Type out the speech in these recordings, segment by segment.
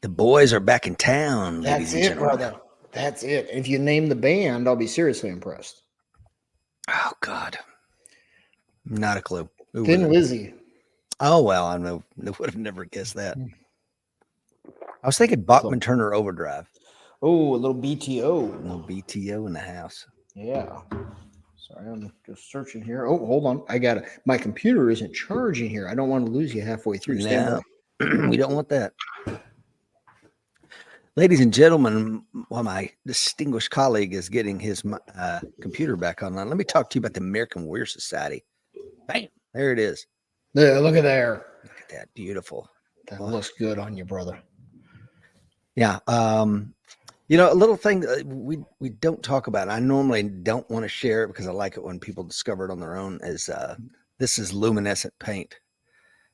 The boys are back in town, That's ladies and it, gentlemen. brother. That's it. If you name the band, I'll be seriously impressed. Oh, God. Not a clue. Who Thin was it? Lizzy. Oh, well, I know. I would have never guessed that. I was thinking Bachman Turner Overdrive. Oh, a little BTO. No BTO in the house. Yeah. Sorry, I'm just searching here. Oh, hold on. I got it. My computer isn't charging here. I don't want to lose you halfway through. Stand by. We don't want that. Ladies and gentlemen, while my distinguished colleague is getting his computer back online, let me talk to you about the American Warrior Society. Bam, there it is. Yeah, look at there. Look at that, beautiful. That looks good on you, brother. Yeah. You know, a little thing that we don't talk about, I normally don't want to share it because I like it when people discover it on their own, is this is luminescent paint.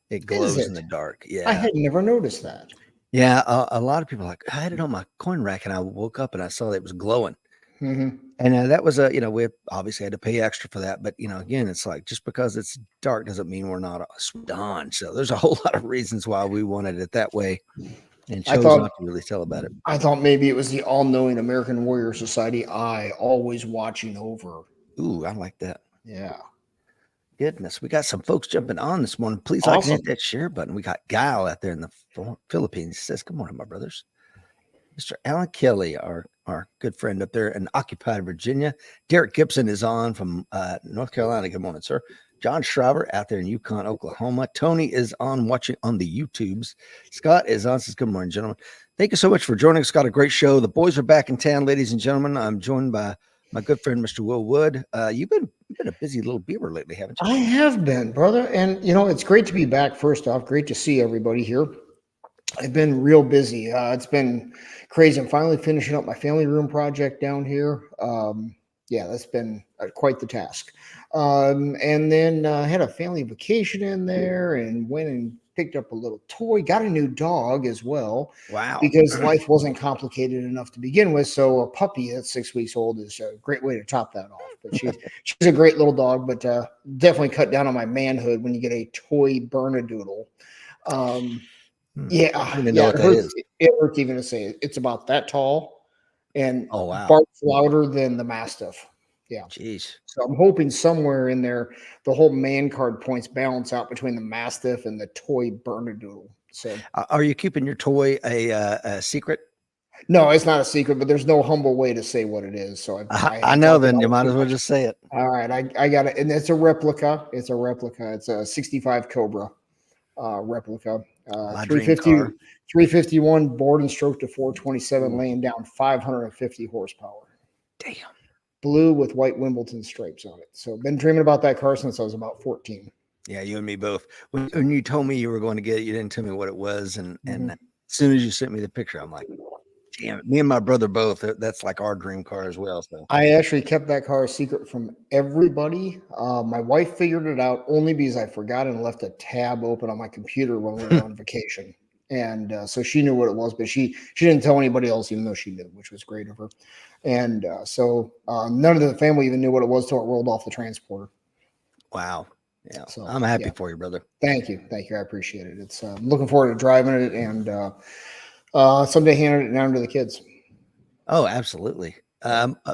It glows in the dark. Yeah. I had never noticed that. Yeah. A lot of people are like, I had it on my coin rack and I woke up and I saw that it was glowing. Mm-hmm. And that was we obviously had to pay extra for that. But, again, it's like just because it's dark doesn't mean we're not switched on. So there's a whole lot of reasons why we wanted it that way. And chose not to really tell about it. I thought maybe it was the all-knowing American Warrior Society eye, always watching over. Ooh, I like that. Yeah. Goodness, we got some folks jumping on this morning. Please like and hit that share button. We got Guile out there in the Philippines. He says, good morning, my brothers. Mr. Alan Kelly, our good friend up there in occupied Virginia. Derek Gibson is on from North Carolina. Good morning, sir. John Shriver out there in Yukon, Oklahoma. Tony is on watching on the YouTubes. Scott is on. Says, good morning, gentlemen. Thank you so much for joining us. Got a great show. The boys are back in town, ladies and gentlemen. I'm joined by my good friend, Mr. Will Wood. You've been a busy little beaver lately, haven't you? I have been, brother. And, it's great to be back. First off, great to see everybody here. I've been real busy. It's been crazy. I'm finally finishing up my family room project down here. That's been quite the task. And then had a family vacation in there and went and picked up a little toy, got a new dog as well. Wow. Because life wasn't complicated enough to begin with. So a puppy that's 6 weeks old is a great way to top that off. But she's a great little dog, but definitely cut down on my manhood when you get a toy Bernedoodle. It hurts even to say it. It's about that tall and barks louder than the Mastiff. Yeah. Jeez. So I'm hoping somewhere in there, the whole man card points balance out between the Mastiff and the toy Bernedoodle. So are you keeping your toy a secret? No, it's not a secret, but there's no humble way to say what it is. So I know, then you might as well just say it. All right. I got it. And it's a replica. It's a 65 Cobra replica. 351 board and stroke to 427, laying down 550 horsepower. Damn. Blue with white Wimbledon stripes on it. So been dreaming about that car since I was about 14. Yeah, you and me both. When you told me you were going to get it, you didn't tell me what it was. And as soon as you sent me the picture, I'm like, damn it. Me and my brother both. That's like our dream car as well. So I actually kept that car a secret from everybody. My wife figured it out only because I forgot and left a tab open on my computer when we were on vacation. And so she knew what it was, but she didn't tell anybody else, even though she knew, which was great of her. And so none of the family even knew what it was till it rolled off the transporter. Wow. Yeah. So I'm happy for you, brother. Thank you. I appreciate it. It's looking forward to driving it and someday handing it down to the kids. Oh, absolutely.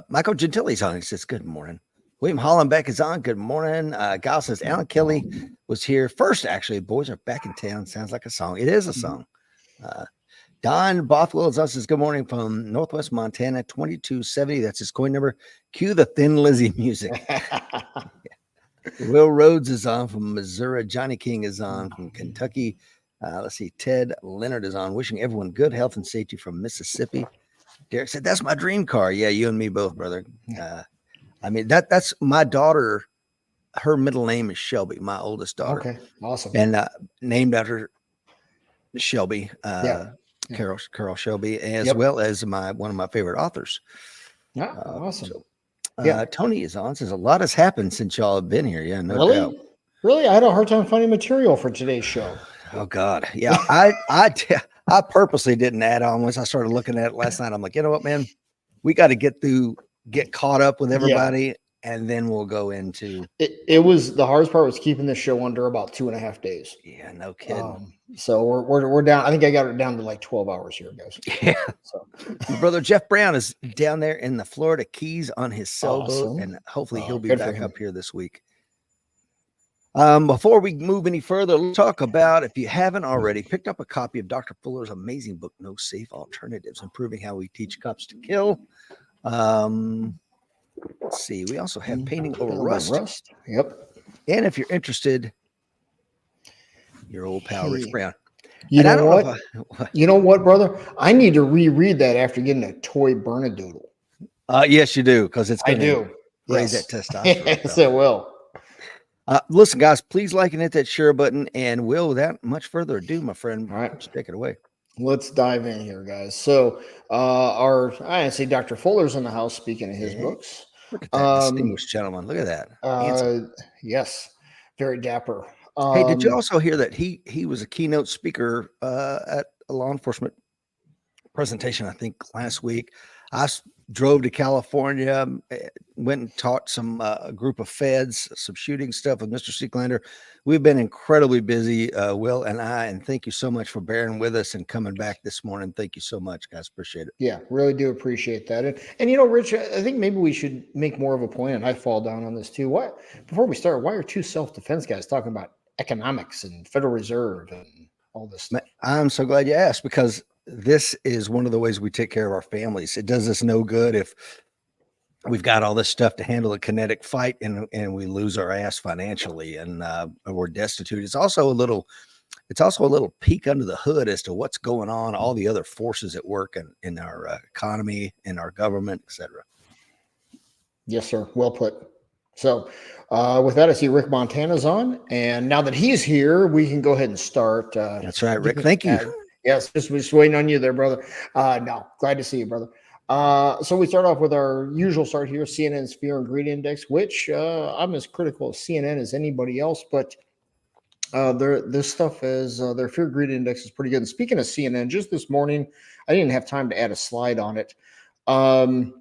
Michael Gentili's on. He says, good morning. William Hollenbeck is on. Good morning. Gal says, Alan Kelly was here first. Actually, boys are back in town. Sounds like a song. It is a song. Don Bothwell is on. Says, good morning from Northwest Montana, 2270. That's his coin number. Cue the Thin Lizzy music. Will Rhodes is on from Missouri. Johnny King is on from Kentucky. Let's see. Ted Leonard is on. Wishing everyone good health and safety from Mississippi. Derek said, that's my dream car. Yeah, you and me both, brother. I mean, that's my daughter. Her middle name is Shelby, my oldest daughter. Okay, awesome. And named after Shelby, Carol Shelby, as well as one of my favorite authors. Yeah, awesome. Tony is on. Says a lot has happened since y'all have been here. Yeah, no doubt. Really, I had a hard time finding material for today's show. Oh God, yeah. I purposely didn't add on. Once I started looking at it last night, I'm like, you know what, man, we got to get caught up with everybody. and then we'll go into. It was the hardest part was keeping the show under about 2.5 days. Yeah, no kidding. So we're down. I think I got it down to like 12 hours here, guys. Yeah. So My brother Jeff Brown is down there in the Florida Keys on his sailboat, Awesome. and hopefully he'll be Good for back him. up here this week. Before we move any further, let's talk about, if you haven't already, picked up a copy of Dr. Fuller's amazing book, No Safe Alternatives, Improving How We Teach Cops to Kill. Let's see. We also have Painting Over Rust. Yep. And if you're interested, your old pal Rich Brown. You know what? You know what, brother? I need to reread that after getting a toy Bernedoodle. Yes, you do, because it's going to raise that testosterone. Yes, it will. Listen, guys, please like and hit that share button. And Will, without much further ado, my friend, all right, let's take it away. Let's dive in here, guys. So I say Dr. Fuller's in the house speaking of his books. Look at that distinguished gentleman. Look at that. Yes, very dapper. Hey, did you also hear that he was a keynote speaker at a law enforcement presentation, I think, last week? I drove to California, went and taught some group of feds, some shooting stuff with Mr. Seeklander. We've been incredibly busy, Will and I, and thank you so much for bearing with us and coming back this morning. Thank you so much, guys. Appreciate it. Yeah, really do appreciate that. And you know, Rich, I think maybe we should make more of a point, and I fall down on this too. What, before we start, why are two self-defense guys talking about economics and Federal Reserve and all this stuff? I'm so glad you asked, because this is one of the ways we take care of our families. It does us no good if we've got all this stuff to handle a kinetic fight and we lose our ass financially and we're destitute. It's also a little peek under the hood as to what's going on, all the other forces at work in our economy, in our government, etc. Yes, sir. Well put. So with that, I see Rick Montana's on, and now that he's here, we can go ahead and start. That's right, Rick. Thank you. Yes, just waiting on you there, brother. No, glad to see you, brother. So we start off with our usual start here, CNN's Fear and Greed Index, which I'm as critical of CNN as anybody else, but this stuff is their Fear and Greed Index is pretty good. And speaking of CNN, just this morning, I didn't have time to add a slide on it. I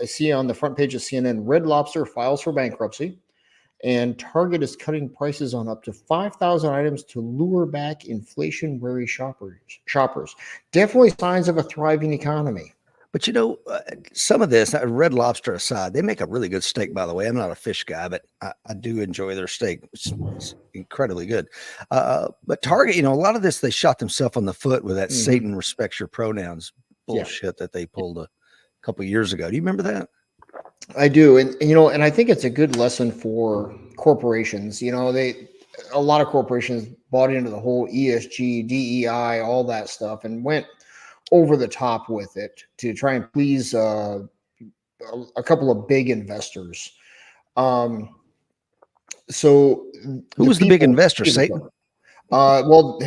see on the front page of CNN, Red Lobster files for bankruptcy, and Target is cutting prices on up to 5,000 items to lure back inflation-wary shoppers. Definitely signs of a thriving economy. But you know, some of this, Red Lobster aside, they make a really good steak, by the way. I'm not a fish guy, but I do enjoy their steak. It's incredibly good. But Target, you know, a lot of this, they shot themselves on the foot with that Satan respects your pronouns bullshit that they pulled a couple of years ago. Do you remember that? I do. And you know, and I think it's a good lesson for corporations. You know, a lot of corporations bought into the whole ESG, DEI, all that stuff, and went over the top with it to try and please a couple of big investors. So who was the big investor? Satan? Well,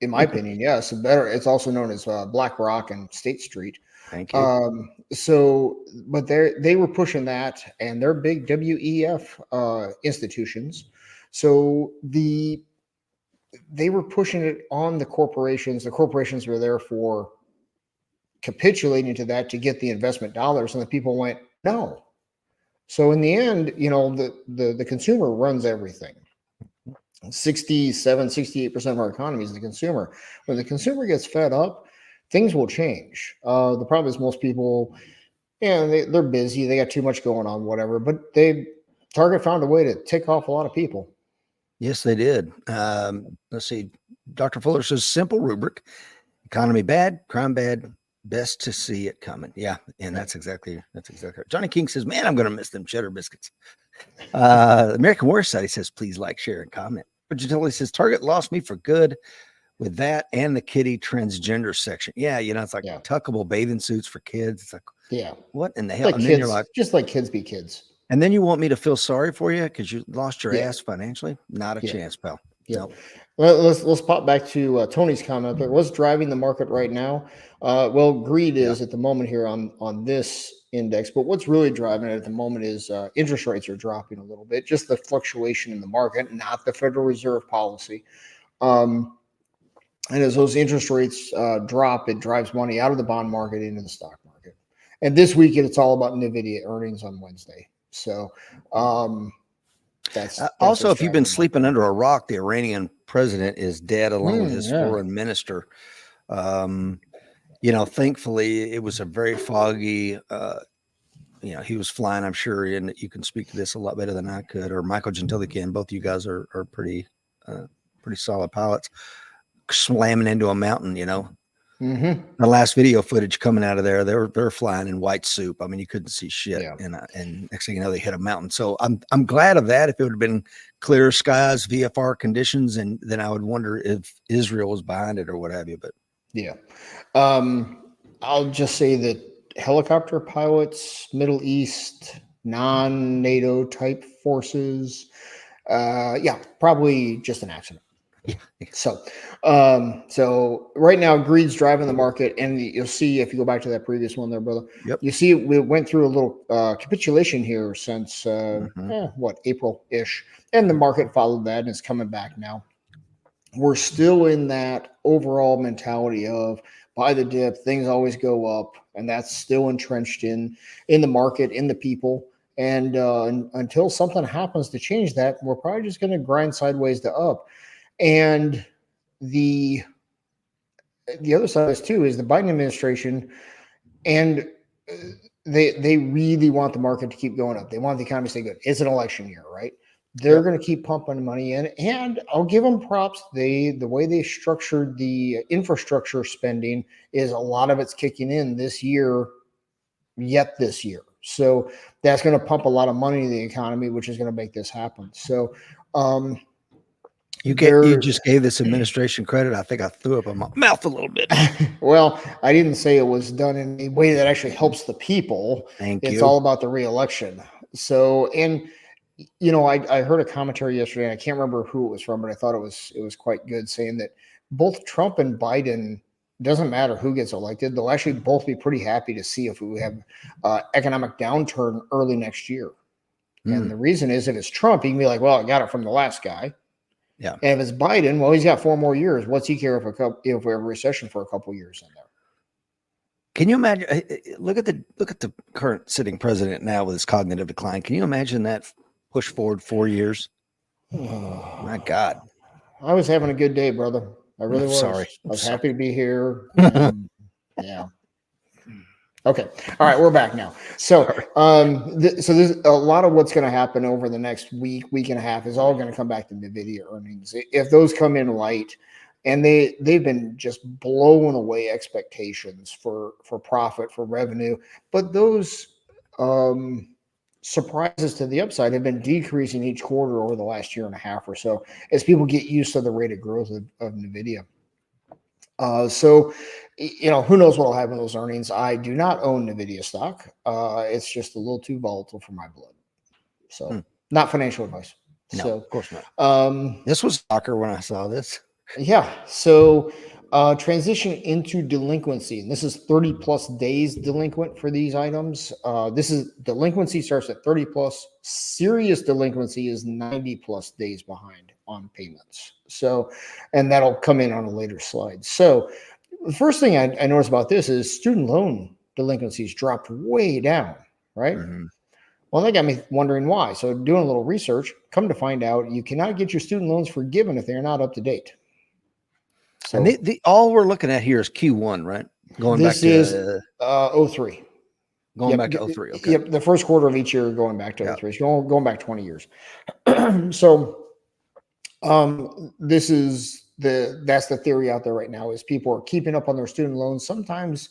in my opinion, yes. It's also known as BlackRock and State Street. Thank you. But they were pushing that, and they're big WEF institutions. So they were pushing it on the corporations. The corporations were there for capitulating to that to get the investment dollars, and the people went no. So in the end, you know, the consumer runs everything. 68% of our economy is the consumer. When the consumer gets fed up, things will change. The problem is most people, they're busy. They got too much going on, whatever. But Target found a way to tick off a lot of people. Yes, they did. Let's see. Dr. Fuller says simple rubric: economy bad, crime bad, best to see it coming. Yeah, and that's exactly right. Johnny King says, "Man, I'm going to miss them cheddar biscuits." American War Society says, "Please like, share, and comment." But Gentilly says, "Target lost me for good with that and the kitty transgender section." Yeah, you know, it's like tuckable bathing suits for kids. It's like, what in the hell? Like then you're like, just like kids be kids. And then you want me to feel sorry for you because you lost your ass financially? Not a chance, pal. Yeah. Nope. Well, let's pop back to Tony's comment there. What's driving the market right now? Well, greed is at the moment here on this index, but what's really driving it at the moment is interest rates are dropping a little bit, just the fluctuation in the market, not the Federal Reserve policy. And as those interest rates drop, it drives money out of the bond market into the stock market. And this week it's all about NVIDIA earnings on Wednesday. So that's also, if you've been driving sleeping under a rock, the Iranian president is dead along with his foreign minister. Thankfully it was a very foggy, he was flying, I'm sure, and you can speak to this a lot better than I could, or Michael Gentile can. Both of you guys are pretty solid pilots. Slamming into a mountain, The last video footage coming out of there, they're flying in white soup. I mean, you couldn't see shit. Yeah. And next thing you know, they hit a mountain. So I'm glad of that. If it would have been clear skies, VFR conditions, and then I would wonder if Israel was behind it or what have you. But yeah, I'll just say that helicopter pilots, Middle East, non-NATO type forces, probably just an accident. Yeah. So right now greed's driving the market, and you'll see if you go back to that previous one there, brother. Yep. You see we went through a little capitulation here since April-ish, and the market followed that and it's coming back now. We're still in that overall mentality of buy the dip, things always go up, and that's still entrenched in the market, in the people. And until something happens to change that, we're probably just going to grind sideways to up. And the other side of this too is the Biden administration, and they really want the market to keep going up. They want the economy to stay good. It's an election year, right? They're going to keep pumping money in, and I'll give them props. The way they structured the infrastructure spending is a lot of it's kicking in this year. So that's going to pump a lot of money in the economy, which is going to make this happen. So, you just gave this administration credit. I think I threw up in my mouth a little bit. Well, I didn't say it was done in a way that actually helps the people. It's all about the reelection. So, and I heard a commentary yesterday, and I can't remember who it was from, but I thought it was quite good, saying that both Trump and Biden, doesn't matter who gets elected, they'll actually both be pretty happy to see if we have economic downturn early next year. And the reason is, if it's Trump, he can be like, well, I got it from the last guy. Yeah. And if it's Biden, well, he's got 4 more years. What's he care if we have a recession for a couple of years in there? Can you imagine? Look at the current sitting president now with his cognitive decline. Can you imagine that push forward 4 years? Oh, my God. I was having a good day, brother. I really was. Sorry. I was happy to be here. And, yeah. Okay. All right. We're back now. So, so there's a lot of what's going to happen over the next week and a half is all going to come back to NVIDIA earnings. If those come in light, and they've been just blowing away expectations for profit, for revenue, but those surprises to the upside have been decreasing each quarter over the last year and a half or so as people get used to the rate of growth of NVIDIA. So, who knows what will happen in those earnings. I do not own NVIDIA stock. It's just a little too volatile for my blood. So, not financial advice. No, so, of course not. This was soccer when I saw this. Yeah. So, transition into delinquency. And this is 30 plus days delinquent for these items. This is delinquency starts at 30 plus. Serious delinquency is 90 plus days behind on payments. So, and that'll come in on a later slide. So the first thing I noticed about this is student loan delinquencies dropped way down, right? Mm-hmm. Well, that got me wondering why. So doing a little research, come to find out you cannot get your student loans forgiven if they're not up to date. So and all we're looking at here is Q1, right? Going back to 03. Going back to 03. Okay. Yep. The first quarter of each year going back to 03. So going back 20 years. So this is that's the theory out there right now, is people are keeping up on their student loans, sometimes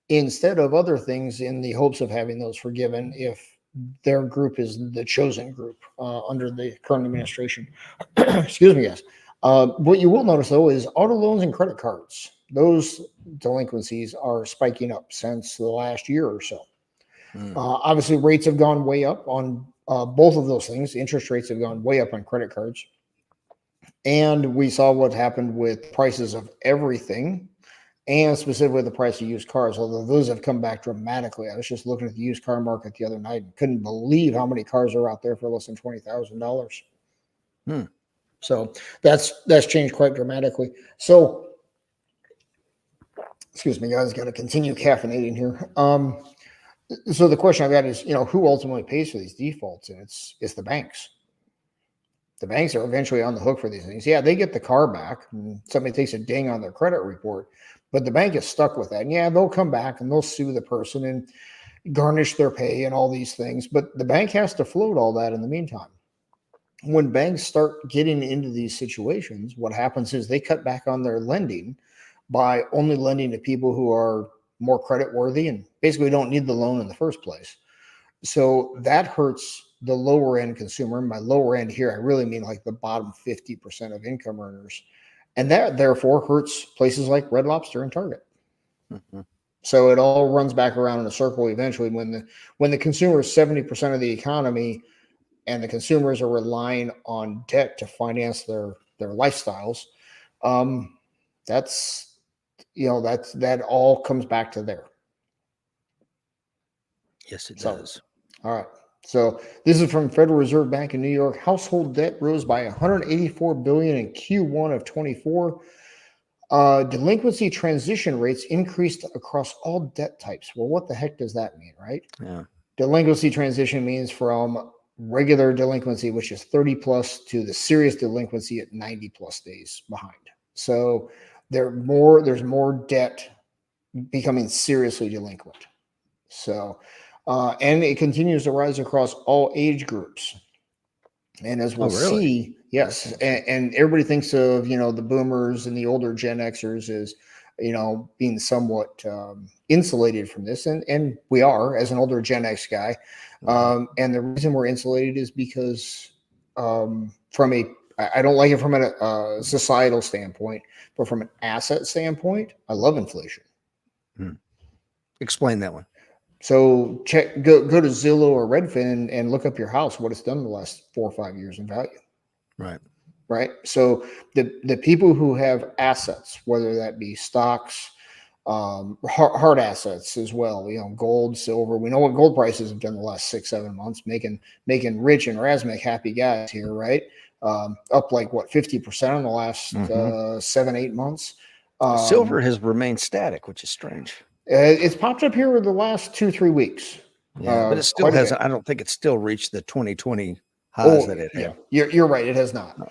instead of other things, in the hopes of having those forgiven if their group is the chosen group under the current administration. Excuse me, guys. What you will notice, though, is auto loans and credit cards. Those delinquencies are spiking up since the last year or so. Obviously, rates have gone way up on both of those things. Interest rates have gone way up on credit cards. And we saw what happened with prices of everything, and specifically the price of used cars, although those have come back dramatically. I was just looking at the used car market the other night and couldn't believe how many cars are out there for less than $20,000. So that's changed quite dramatically. So, excuse me, guys, got to continue caffeinating here. So the question I've got is, who ultimately pays for these defaults? And it's the banks. The banks are eventually on the hook for these things. Yeah, they get the car back and somebody takes a ding on their credit report, but the bank is stuck with that. And yeah, they'll come back and they'll sue the person and garnish their pay and all these things, but the bank has to float all that in the meantime. When banks start getting into these situations, what happens is they cut back on their lending by only lending to people who are more credit worthy and basically don't need the loan in the first place. So that hurts the lower end consumer. And by lower end here, I really mean like the bottom 50% of income earners. And that therefore hurts places like Red Lobster and Target. Mhm. So it all runs back around in a circle eventually when the consumer is 70% of the economy and the consumers are relying on debt to finance their lifestyles. That's that all comes back to there. Yes, it So, does. all right. So this is from Federal Reserve Bank in New York. Household debt rose by 184 billion in Q1 of 24. Delinquency transition rates increased across all debt types. Well, what the heck does that mean, right? Yeah. Delinquency transition means from regular delinquency, which is 30 plus, to the serious delinquency at 90 plus days behind. So there's more debt becoming seriously delinquent. So, and it continues to rise across all age groups. And as we'll Oh, really? see, yes, and everybody thinks of the boomers and the older Gen Xers as being somewhat insulated from this, and we are as an older Gen X guy. And the reason we're insulated is because from I don't like it from a societal standpoint, but from an asset standpoint, I love inflation. Explain that one. So go to Zillow or Redfin and look up your house, what it's done in the last 4 or 5 years in value. Right. So the people who have assets, whether that be stocks, hard assets as well, gold, silver. We know what gold prices have done the last 6-7 months, making Rich and Razmik happy guys here, right? Up like what 50% in the last 7-8 months. Silver has remained static, which is strange. It's popped up here in the last 2-3 weeks. Yeah, but it still hasn't. I don't think it's still reached the 2020 highs that it had. Yeah, you're right. It has not. No.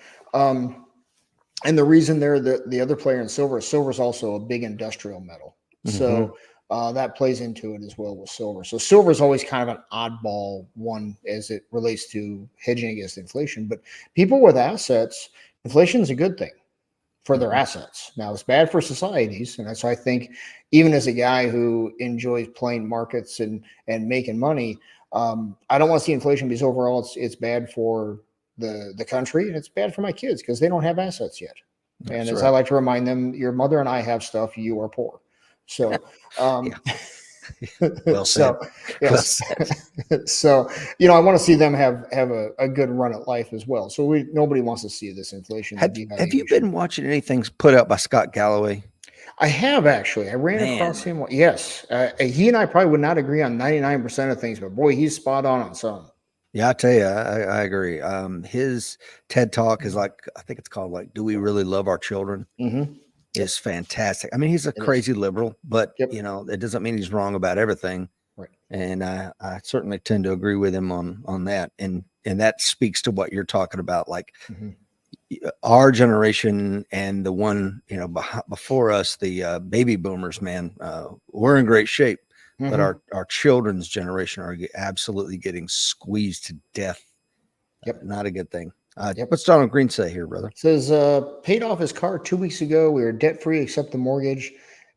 And the reason the other player in silver is also a big industrial metal. So that plays into it as well with silver. So silver is always kind of an oddball one as it relates to hedging against inflation. But people with assets, inflation is a good thing for their assets. Now it's bad for societies. And that's why I think even as a guy who enjoys playing markets and making money, I don't want to see inflation because overall it's bad for the country and it's bad for my kids because they don't have assets yet. And as I like to remind them, your mother and I have stuff, you are poor. So, well said. Yes. Well said. So, I want to see them have a good run at life as well. So nobody wants to see this inflation. Have you been watching anything put out by Scott Galloway? I have actually. I ran across him. Yes. He and I probably would not agree on 99% of things, but boy, he's spot on some. Yeah, I tell you, I agree. His TED Talk is I think it's called "Do We Really Love Our Children?" Is fantastic. I mean, he's a crazy liberal, but it doesn't mean he's wrong about everything. Right. And I certainly tend to agree with him on that. And that speaks to what you're talking about, our generation and the one before us, the baby boomers. Man, we're in great shape. But our children's generation are absolutely getting squeezed to death. Not a good thing. What's Donald Green say here, brother? It says, paid off his car 2 weeks ago. We were debt free except the mortgage.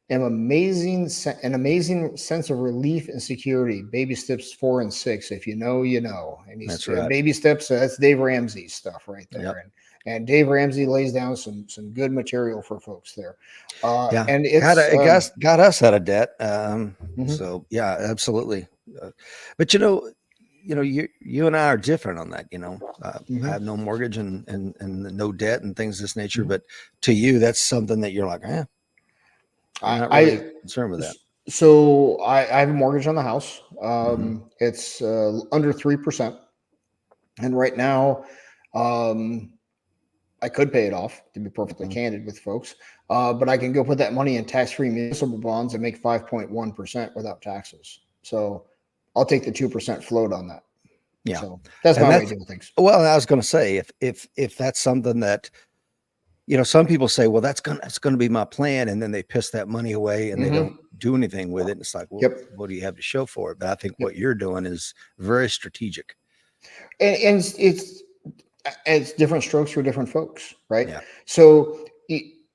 An amazing sense of relief and security. Baby steps 4 and 6. If you know, you know. And he's baby steps. That's Dave Ramsey's stuff right there. And Dave Ramsey lays down some good material for folks there. And it's got us out of debt. So yeah, absolutely. But you and I are different on that. I have no mortgage and no debt and things of this nature. But to you, that's something that you're like, I'm not really concerned with that. So I have a mortgage on the house. It's under 3%, and right now, I could pay it off, to be perfectly candid with folks. But I can go put that money in tax-free municipal bonds and make 5.1% without taxes. So I'll take the 2% float on that. Yeah. So that's And my way of doing things. well, I was going to say, if that's something that, some people say, well, that's going to be my plan. And then they piss that money away and they don't do anything with it. And it's like, well, Yep. what do you have to show for it? But I think what you're doing is very strategic. And it's different strokes for different folks, right? Yeah. So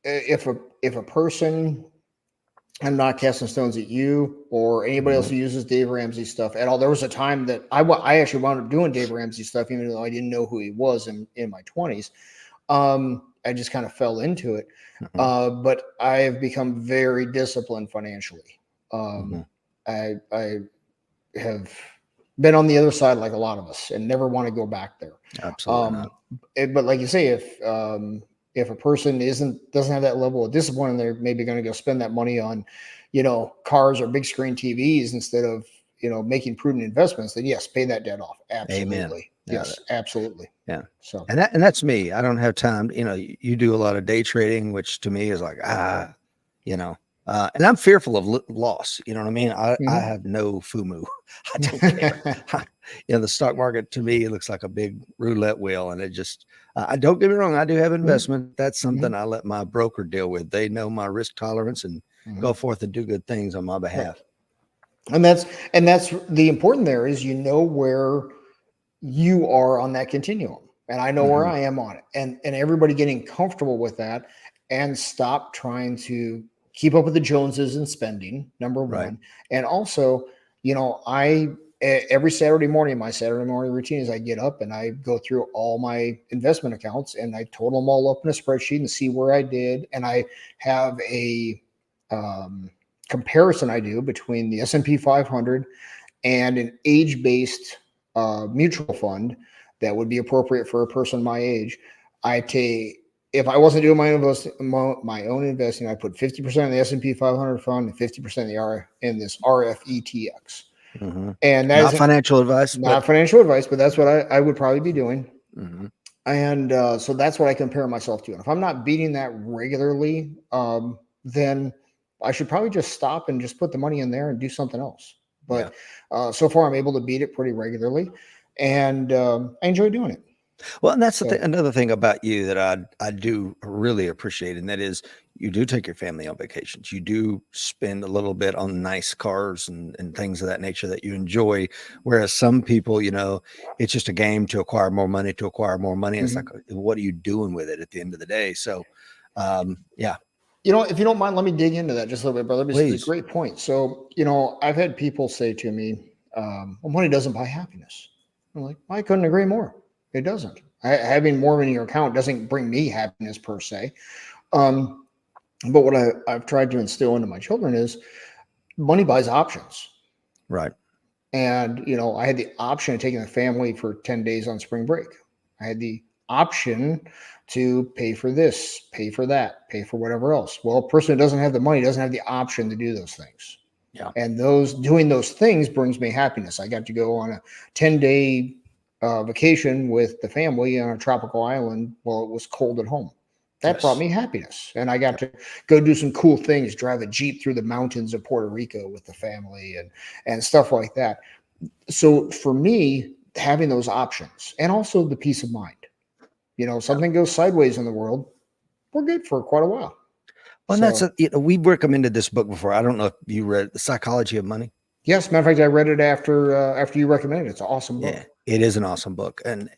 if a person, I'm not casting stones at you or anybody else who uses Dave Ramsey stuff at all. There was a time that I actually wound up doing Dave Ramsey stuff, even though I didn't know who he was in my 20s. I just kind of fell into it. But I have become very disciplined financially. I have been on the other side like a lot of us and never want to go back there. Absolutely not. But like you say, if a person doesn't have that level of discipline and they're maybe going to go spend that money on, cars or big screen TVs instead of, making prudent investments, then yes, pay that debt off. Absolutely. Amen. Yes, absolutely. Yeah. So, and that's me. I don't have time. You do a lot of day trading, which to me is like, and I'm fearful of loss. You know what I mean? I have no FUMU. I don't care. The stock market to me, it looks like a big roulette wheel. And it just, don't get me wrong. I do have investment. That's something I let my broker deal with. They know my risk tolerance and go forth and do good things on my behalf. Right. And that's the important there is, where you are on that continuum. And I know where I am on it, and everybody getting comfortable with that and stop trying to keep up with the Joneses and spending, number one. And also, every Saturday morning, my Saturday morning routine is I get up and I go through all my investment accounts and I total them all up in a spreadsheet and see where I did. And I have a comparison I do between the S&P 500 and an age-based mutual fund that would be appropriate for a person my age. If I wasn't doing my own investing, I put 50% in the S&P 500 fund and 50% in this RFETX. And that not financial advice, not financial advice, but that's what I would probably be doing. And so that's what I compare myself to. And if I'm not beating that regularly, then I should probably just stop and just put the money in there and do something else. But so far, I'm able to beat it pretty regularly, and I enjoy doing it. Well, and that's another thing about you that I do really appreciate, and that is you do take your family on vacations. You do spend a little bit on nice cars and things of that nature that you enjoy. Whereas some people, it's just a game to acquire more money, And it's like, what are you doing with it at the end of the day? So, yeah. If you don't mind, let me dig into that just a little bit, brother. Please. It's a great point. So, I've had people say to me, well, money doesn't buy happiness. I'm like, I couldn't agree more. It doesn't. Having more in your account doesn't bring me happiness per se. But what I've tried to instill into my children is money buys options. Right. And, I had the option of taking the family for 10 days on spring break. I had the option to pay for this, pay for that, pay for whatever else. Well, a person who doesn't have the money doesn't have the option to do those things. Yeah. And doing those things brings me happiness. I got to go on a 10-day vacation with the family on a tropical island while it was cold at home. That brought me happiness. And I got to go do some cool things, drive a Jeep through the mountains of Puerto Rico with the family and stuff like that. So for me, having those options and also the peace of mind, something goes sideways in the world, we're good for quite a while. Well, and we've recommended this book before. I don't know if you read The Psychology of Money. Yes, matter of fact, I read it after you recommended it. It's an awesome book. Yeah, it is an awesome book, and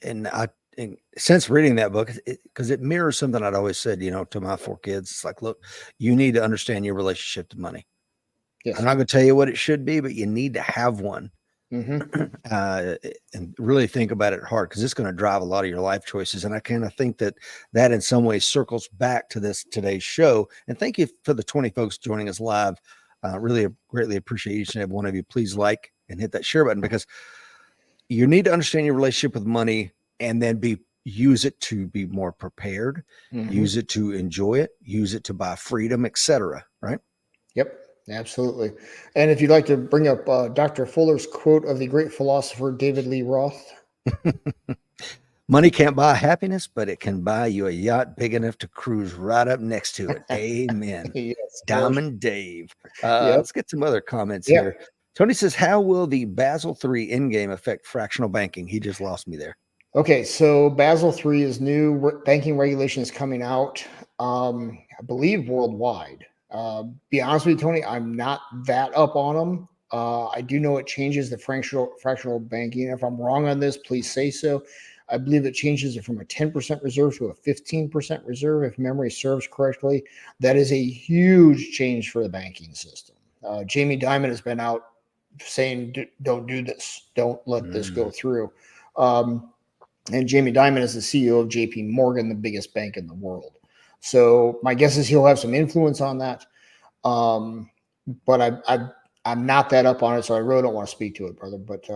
since reading that book, because it mirrors something I'd always said, to my 4 kids, it's like, look, you need to understand your relationship to money. Yes. I'm not going to tell you what it should be, but you need to have one, and really think about it hard, because it's going to drive a lot of your life choices. And I kind of think that in some ways circles back to today's show. And thank you for the 20 folks joining us live. Really greatly appreciate each and every one of you. Please like and hit that share button, because you need to understand your relationship with money and then use it to be more prepared, use it to enjoy it, use it to buy freedom, etc. Right? Yep, absolutely. And if you'd like to bring up Dr. Fuller's quote of the great philosopher David Lee Roth. Money can't buy happiness, but it can buy you a yacht big enough to cruise right up next to it. Amen. Yes, Diamond Dave. Let's get some other comments here. Tony says, how will the Basel III endgame affect fractional banking? He just lost me there. Okay, so Basel III is new banking regulations coming out, I believe worldwide. Be honest with you, Tony, I'm not that up on them. I do know it changes the fractional banking. If I'm wrong on this, please say so. I believe it changes it from a 10% reserve to a 15% reserve, if memory serves correctly. That is a huge change for the banking system. Jamie Dimon has been out saying, don't do this. Don't let this go through. And Jamie Dimon is the CEO of JP Morgan, the biggest bank in the world. So my guess is he'll have some influence on that. But I'm not that up on it, so I really don't want to speak to it, brother. But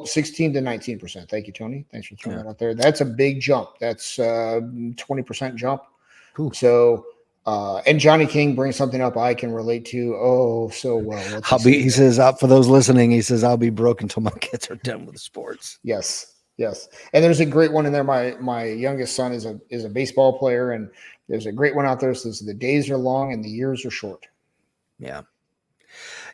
16 to 19%. Thank you, Tony. Thanks for throwing that out there. That's a big jump. That's 20% jump. Ooh. So and Johnny King brings something up I can relate to so well. He says, for those listening, he says, I'll be broke until my kids are done with the sports. Yes. And there's a great one in there. My youngest son is a baseball player, and there's a great one out there that says the days are long and the years are short. Yeah,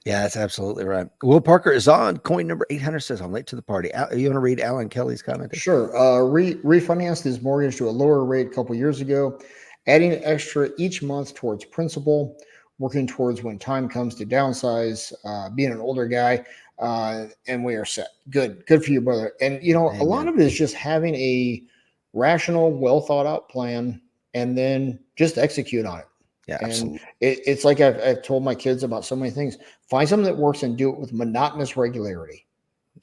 that's absolutely right. Will Parker is on. Coin number 800 says, I'm late to the party. You want to read Alan Kelly's comment? Sure. Refinanced his mortgage to a lower rate a couple years ago, adding extra each month towards principal, working towards when time comes to downsize, being an older guy, and we are set. Good for you, brother. And, Amen. A lot of it is just having a rational, well thought out plan and then just execute on it. Yeah, and absolutely. It's like I've told my kids about so many things. Find something that works and do it with monotonous regularity.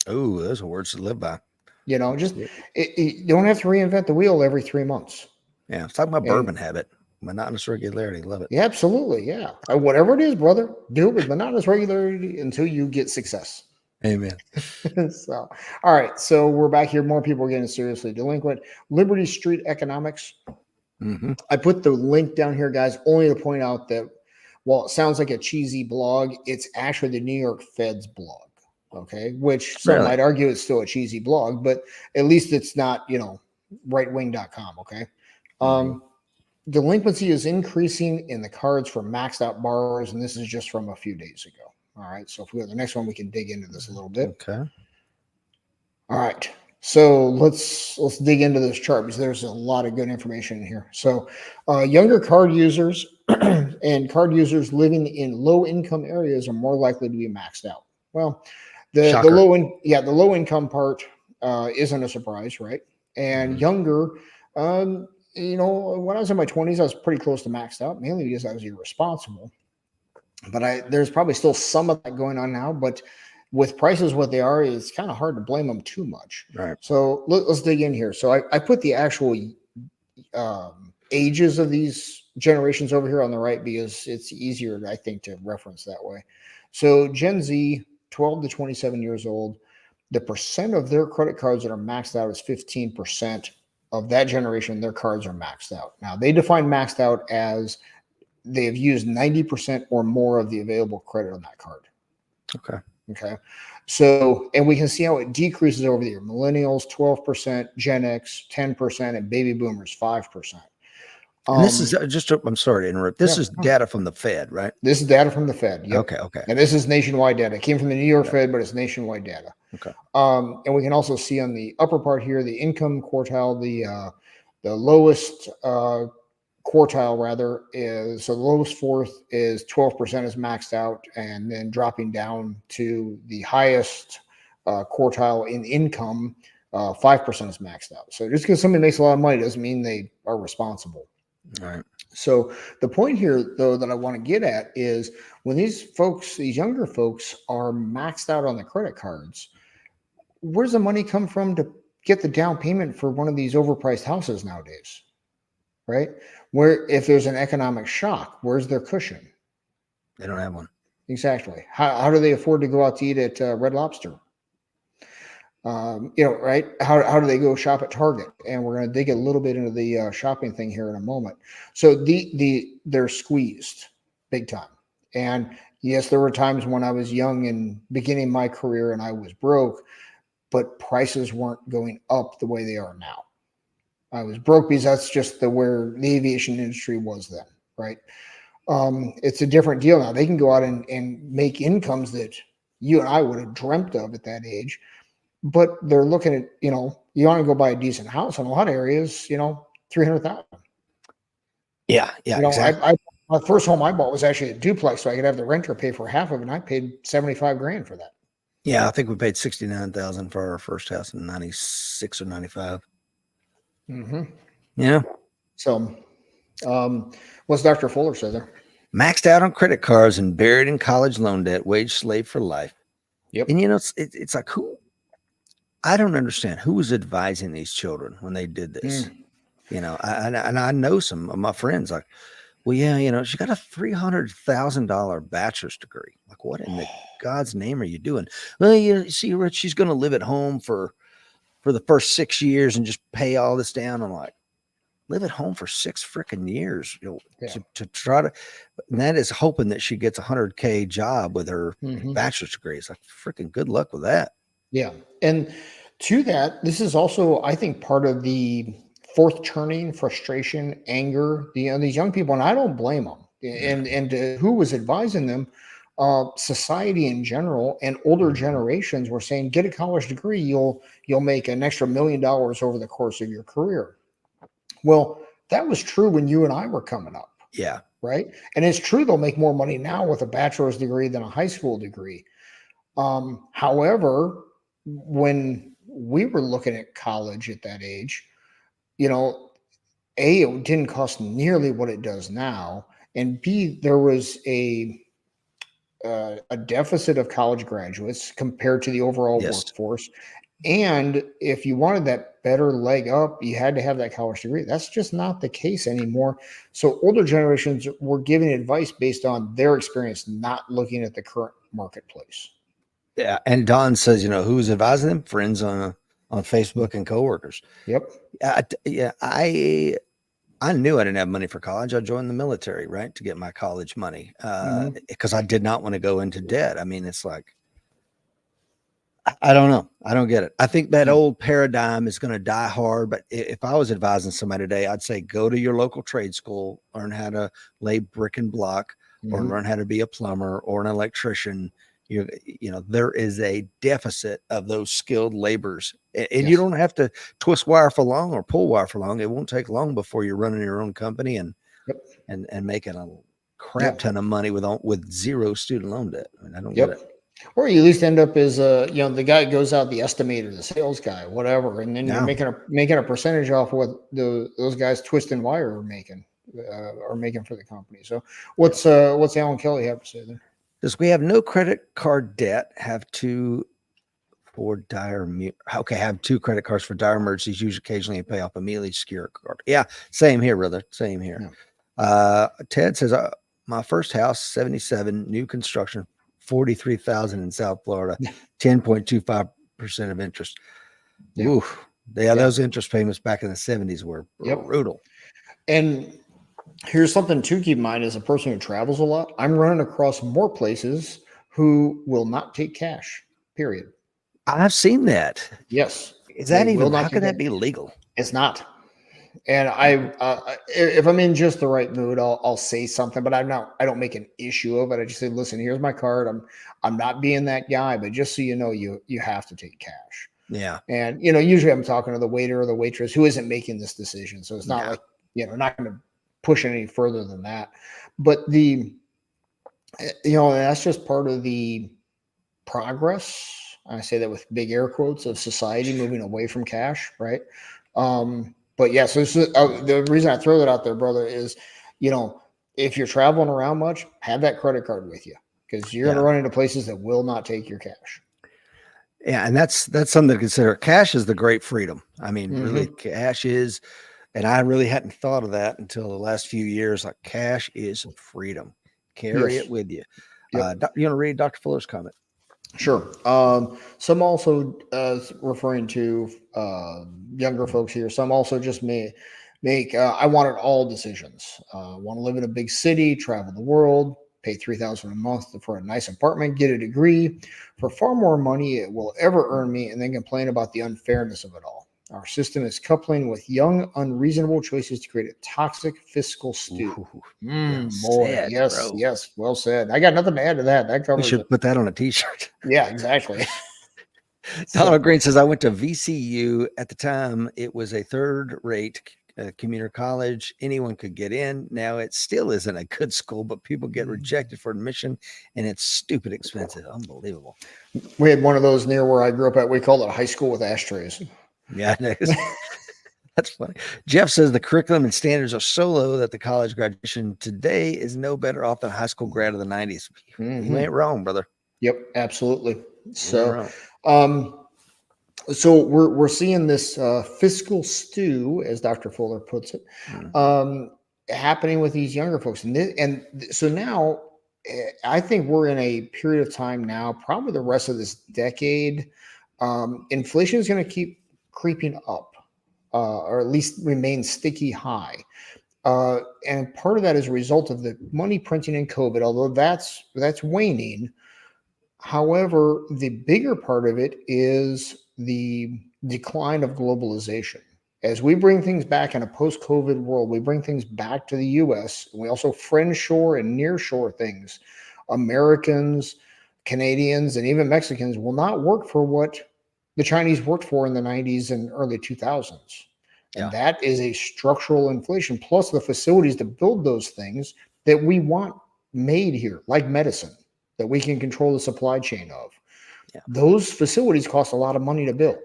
Oh, those are words to live by. You don't have to reinvent the wheel every 3 months. Yeah, let's talk about bourbon habit. Monotonous regularity. Love it. Yeah, absolutely. Yeah. Whatever it is, brother, do it with monotonous regularity until you get success. Amen. So, all right. So we're back here. More people are getting seriously delinquent. Liberty Street Economics. Mm-hmm. I put the link down here, guys, only to point out that while it sounds like a cheesy blog, it's actually the New York Fed's blog. Okay. Which some might argue it's still a cheesy blog, but at least it's not, rightwing.com. Okay. Mm-hmm. Delinquency is increasing in the cards for maxed out borrowers, and this is just from a few days ago. All right. So if we go to the next one, we can dig into this a little bit. Okay. All right. So let's dig into this chart because there's a lot of good information in here. So younger card users and card users living in low income areas are more likely to be maxed out. Well, the low income part isn't a surprise, right? And younger, when I was in my 20s, I was pretty close to maxed out, mainly because I was irresponsible. But there's probably still some of that going on now. But with prices what they are, it's kind of hard to blame them too much. Right. So let's dig in here. So I put the actual ages of these generations over here on the right because it's easier, I think, to reference that way. So Gen Z, 12 to 27 years old, the percent of their credit cards that are maxed out is 15%. Of that generation, their cards are maxed out. Now, they define maxed out as they have used 90% or more of the available credit on that card. Okay. So, and we can see how it decreases over the year. Millennials, 12%, Gen X, 10%, and baby boomers, 5%. And this is I'm sorry to interrupt. This is data from the Fed, right? This is data from the Fed. Yep. Okay. And this is nationwide data. It came from the New York Fed, but it's nationwide data. Okay. And we can also see on the upper part here, the income quartile, the lowest quartile rather is, so the lowest fourth is 12% is maxed out, and then dropping down to the highest quartile in income, 5% is maxed out. So just because somebody makes a lot of money doesn't mean they are responsible. All right. So the point here, though, that I want to get at is when these younger folks are maxed out on the credit cards, where's the money come from to get the down payment for one of these overpriced houses nowadays? Right? Where if there's an economic shock, where's their cushion? They don't have one. Exactly. How do they afford to go out to eat at Red Lobster? Right? How do they go shop at Target? And we're going to dig a little bit into the shopping thing here in a moment. So they're squeezed big time. And yes, there were times when I was young and beginning my career and I was broke, but prices weren't going up the way they are now. I was broke because that's just where the aviation industry was then, right? It's a different deal now. They can go out and make incomes that you and I would have dreamt of at that age. But they're looking at, you want to go buy a decent house in a lot of areas, 300,000. Yeah, exactly. My first home I bought was actually a duplex, so I could have the renter pay for half of it, and I paid 75 grand for that. Yeah, I think we paid 69,000 for our first house in 96 or 95. Mm-hmm. Yeah. So, what's Dr. Fuller say there? Maxed out on credit cards and buried in college loan debt, wage slave for life. Yep. And it's like, I don't understand who was advising these children when they did this. I know some of my friends like, well, yeah, she got a $300,000 bachelor's degree. Like, what in the God's name are you doing? Well, you see, Rich, she's going to live at home for the first 6 years and just pay all this down. I'm like, live at home for 6 freaking years, to try to, and that is hoping that she gets a $100K job with her bachelor's degree. It's like, freaking good luck with that. Yeah. And to that, this is also, I think, part of the fourth turning, frustration, anger, these young people, and I don't blame them. And who was advising them? Society in general and older generations were saying, get a college degree, you'll make an extra $1 million over the course of your career. Well, that was true when you and I were coming up. Yeah. Right. And it's true they'll make more money now with a bachelor's degree than a high school degree. However, when we were looking at college at that age, A, it didn't cost nearly what it does now, and B, there was a deficit of college graduates compared to the overall workforce. And if you wanted that better leg up, you had to have that college degree. That's just not the case anymore. So older generations were giving advice based on their experience, not looking at the current marketplace. Yeah. And Don says, who's advising them? Friends on Facebook and coworkers. Yep. I knew I didn't have money for college. I joined the military, right, to get my college money because I did not want to go into debt. I mean, it's like, I don't know. I don't get it. I think that old paradigm is going to die hard. But if I was advising somebody today, I'd say go to your local trade school, learn how to lay brick and block, or learn how to be a plumber or an electrician. There is a deficit of those skilled laborers, and you don't have to twist wire for long or pull wire for long. It won't take long before you're running your own company and making a crap ton of money with zero student loan debt. I mean, I don't get it. Or you at least end up as the guy goes out, the estimator, the sales guy, whatever, and then you're making a percentage off what those guys twisting wire are making for the company. So what's Alan Kelly have to say there? Does we have no credit card debt? Have two credit cards for dire emergencies. Use occasionally and pay off immediately. Secure card. Yeah, same here, brother. Same here. Yeah. Ted says my first house, 77, new construction. 43,000 in South Florida, 10.25% of interest. Yeah. Oof. Those interest payments back in the 70s were brutal. And here's something to keep in mind as a person who travels a lot. I'm running across more places who will not take cash, period. I've seen that. Yes. Is that even, how can that be legal? It's not. And if I'm in just the right mood, I'll say something, but I don't make an issue of it. I just say, listen, here's my card. I'm not being that guy, but just so you know, you have to take cash. Yeah. And, usually I'm talking to the waiter or the waitress who isn't making this decision. So it's not like, not going to push it any further than that. But that's just part of the progress. I say that with big air quotes of society moving away from cash. Right. But yeah, so the reason I throw that out there, brother, is, if you're traveling around much, have that credit card with you because you're going to run into places that will not take your cash. Yeah, and that's something to consider. Cash is the great freedom. I mean, really, cash is, and I really hadn't thought of that until the last few years. Like, cash is freedom. Carry it with you. Yep. You want to read Dr. Fuller's comment? Sure. Some also referring to younger folks here. Some also just make I want it all decisions. Want to live in a big city, travel the world, pay $3,000 a month for a nice apartment, get a degree for far more money it will ever earn me, and then complain about the unfairness of it all. Our system is coupling with young, unreasonable choices to create a toxic fiscal stew. Ooh, Boy, said, yes, bro. yes, well said. I got nothing to add to that. That We covers should it. put that on a t-shirt. Yeah, exactly. Donald Green says, I went to VCU. At the time, it was a third-rate community college. Anyone could get in. Now it still isn't a good school, but people get rejected for admission, and it's stupid expensive. Unbelievable. We had one of those near where I grew up at. We called it high school with ashtrays. Yeah, that's funny. Jeff says the curriculum and standards are so low that the college graduation today is no better off than a high school grad of the 90s. You ain't wrong, brother. Yep, absolutely. So, so we're seeing this fiscal stew, as Dr. Fuller puts it, happening with these younger folks, and so now I think we're in a period of time now, probably the rest of this decade. Inflation is going to keep creeping up, or at least remain sticky high. And part of that is a result of the money printing in COVID, although that's waning. However, the bigger part of it is the decline of globalization. As we bring things back in a post-COVID world, we bring things back to the U.S. We also friend-shore and near-shore things. Americans, Canadians, and even Mexicans will not work for what the Chinese worked for in the 90s and early 2000s. And that is a structural inflation, plus the facilities to build those things that we want made here, like medicine, that we can control the supply chain of. Those facilities cost a lot of money to build.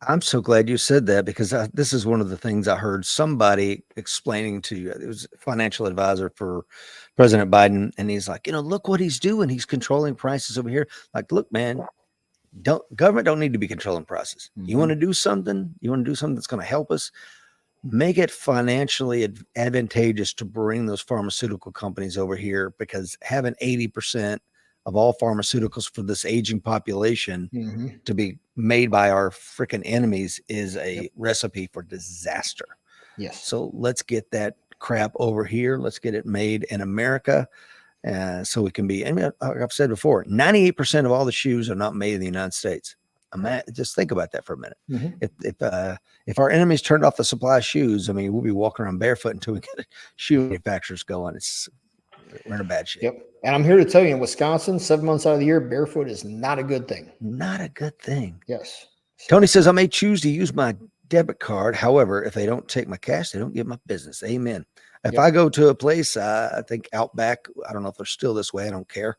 I'm so glad you said that, because this is one of the things I heard somebody explaining to you. It was a financial advisor for President Biden. And he's like, look what he's doing. He's controlling prices over here. Like, look, man, government don't need to be controlling prices. You want to do something? You want to do something that's going to help us? Make it financially advantageous to bring those pharmaceutical companies over here, because having 80% of all pharmaceuticals for this aging population to be made by our freaking enemies is a recipe for disaster. Yes. So let's get that crap over here. Let's get it made in America. So we can be, like I've said before, 98% of all the shoes are not made in the United States. Just think about that for a minute. If our enemies turned off the supply of shoes, we'll be walking around barefoot until we get shoe manufacturers going. We're in a bad shape. Yep. And I'm here to tell you, in Wisconsin, 7 months out of the year, barefoot is not a good thing. Not a good thing. Yes. Tony says, I may choose to use my debit card. However, if they don't take my cash, they don't get my business. Amen. If I go to a place, I think Outback, I don't know if they're still this way. I don't care.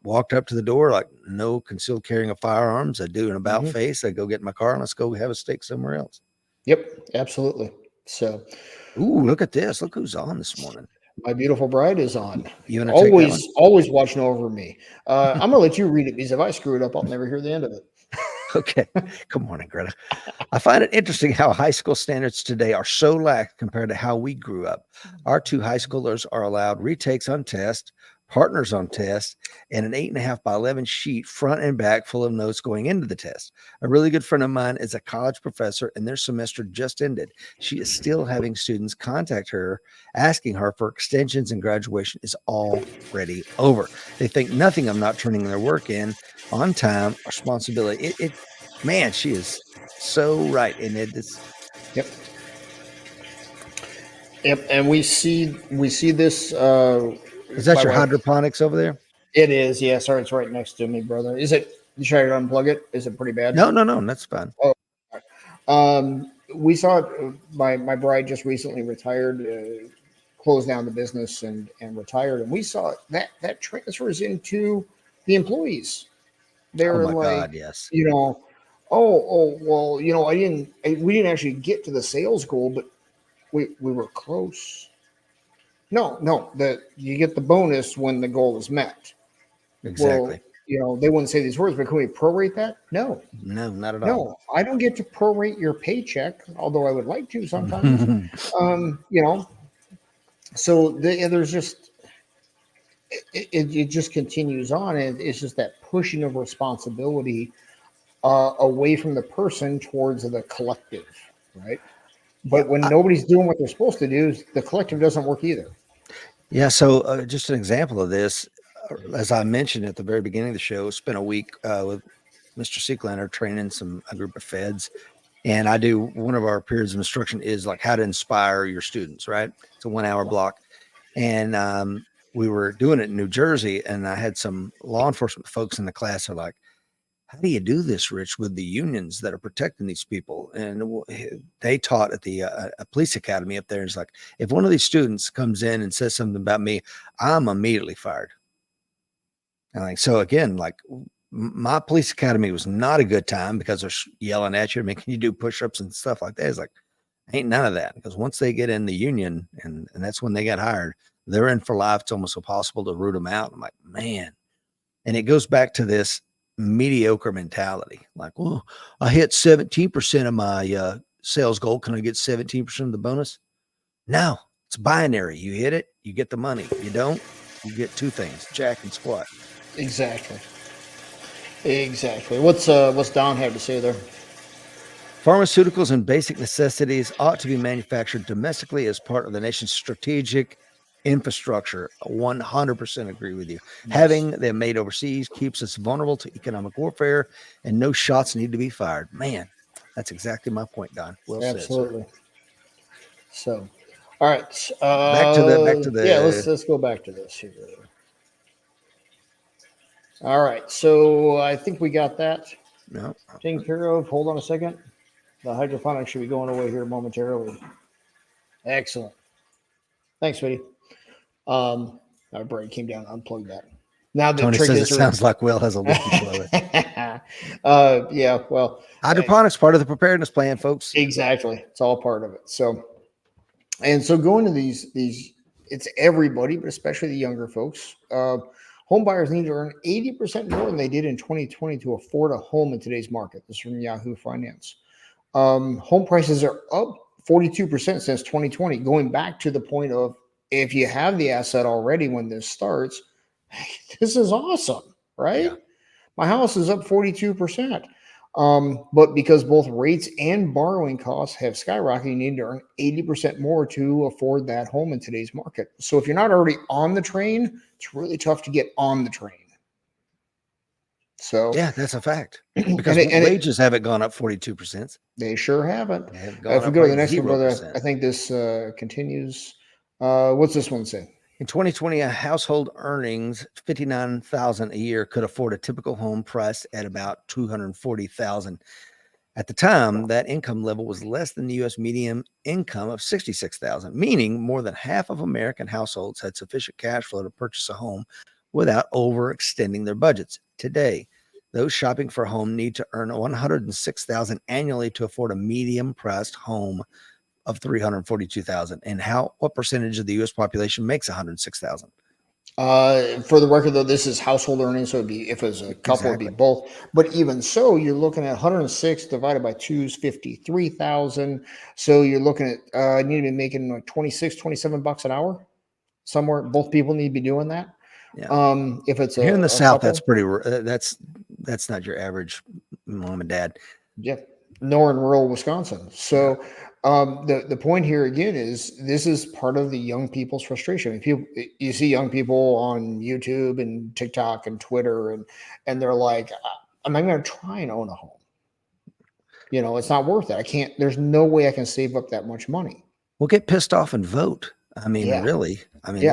Walked up to the door, like, no concealed carrying of firearms. I do an about face. I go get in my car and let's go have a steak somewhere else. Yep, absolutely. So, ooh, look at this. Look who's on this morning. My beautiful bride is on. You always watching over me. I'm gonna let you read it, because if I screw it up, I'll never hear the end of it. Okay. Good morning, Greta. I find it interesting how high school standards today are so lax compared to how we grew up. Our two high schoolers are allowed retakes on tests, partners on test, and an 8.5 by 11 sheet front and back full of notes going into the test. A really good friend of mine is a college professor, and their semester just ended. She is still having students contact her, asking her for extensions, and graduation is already over. They think nothing of not turning their work in on time, responsibility. Man, she is so right. And Yep. And we see this, is that your hydroponics over there? It is. Yeah. Sorry, it's right next to me, brother. Is it? You try to unplug it? Is it pretty bad? No. That's fine. Oh, we saw it. My bride just recently retired, closed down the business and retired, and we saw that transfers into the employees. They're God, yes. Well, we didn't actually get to the sales goal, but we were close. No, you get the bonus when the goal is met. Exactly. Well, they wouldn't say these words, but can we prorate that? No, not at all. No, I don't get to prorate your paycheck, although I would like to sometimes. So there's just it just continues on, and it's just that pushing of responsibility away from the person towards the collective, right? But when nobody's doing what they're supposed to do, the collective doesn't work either. Yeah. So just an example of this, as I mentioned at the very beginning of the show, spent a week with Mr. Seeklander training a group of feds. And I do one of our periods of instruction is like how to inspire your students, right? It's a 1 hour block. And we were doing it in New Jersey, and I had some law enforcement folks in the class who are like, how do you do this, Rich, with the unions that are protecting these people? And they taught at the a police academy up there. It's like, if one of these students comes in and says something about me, I'm immediately fired. And like, so again, like my police academy was not a good time because they're yelling at you. I mean, can you do push-ups and stuff like that? It's like, ain't none of that, because once they get in the union, and that's when they got hired, they're in for life. It's almost impossible to root them out. I'm like, man. And it goes back to this mediocre mentality. Like, well, I hit 17% of my sales goal. Can I get 17% of the bonus? No, it's binary. You hit it, you get the money. You don't, you get two things, jack and squat. Exactly. What's Don have to say there? Pharmaceuticals and basic necessities ought to be manufactured domestically as part of the nation's strategic infrastructure. 100% agree with you. Yes. Having them made overseas keeps us vulnerable to economic warfare, and no shots need to be fired. Man, that's exactly my point, Don. Well said. Absolutely. So, all right. Back to the. Yeah, let's go back to this here. All right. So I think we got that taken care of. Hold on a second. The hydroponics should be going away here momentarily. Excellent. Thanks, sweetie. Our brain came down. Unplugged that. Now that Tony says it sounds like Will has a leaky toilet. Yeah. Well, hydroponics part of the preparedness plan, folks. Exactly. It's all part of it. So going to these, it's everybody, but especially the younger folks. Home buyers need to earn 80% more than they did in 2020 to afford a home in today's market. This is from Yahoo Finance. Home prices are up 42% since 2020, going back to the point of, if you have the asset already when this starts, this is awesome, right? Yeah. My house is up 42%. But because both rates and borrowing costs have skyrocketed, you need to earn 80% more to afford that home in today's market. So if you're not already on the train, it's really tough to get on the train. So yeah, that's a fact. Because wages haven't gone up 42%. They sure haven't. If we go to the next 0%. One, brother, I think this continues. What's this one say? In 2020, a household earnings $59,000 a year could afford a typical home priced at about $240,000. At the time, that income level was less than the U.S. median income of $66,000, meaning more than half of American households had sufficient cash flow to purchase a home without overextending their budgets. Today, those shopping for a home need to earn $106,000 annually to afford a medium-priced home of $342,000. And what percentage of the U.S. population makes $106,000? For the record, though, this is household earnings, so it'd be, if it was a couple, it'd be both. But even so, you're looking at 106 divided by 2 is 53,000. So you're looking at need to be making like 26, 27 bucks an hour somewhere. Both people need to be doing that. Yeah. If it's here in the South, couple, that's pretty. That's not your average mom and dad. Yeah, nor in rural Wisconsin. So. The point here again is this is part of the young people's frustration. I mean, you see young people on YouTube and TikTok and Twitter, and they're like, "I'm not going to try and own a home. You know, it's not worth it. I can't. There's no way I can save up that much money." Well, get pissed off and vote. I mean, really. I mean,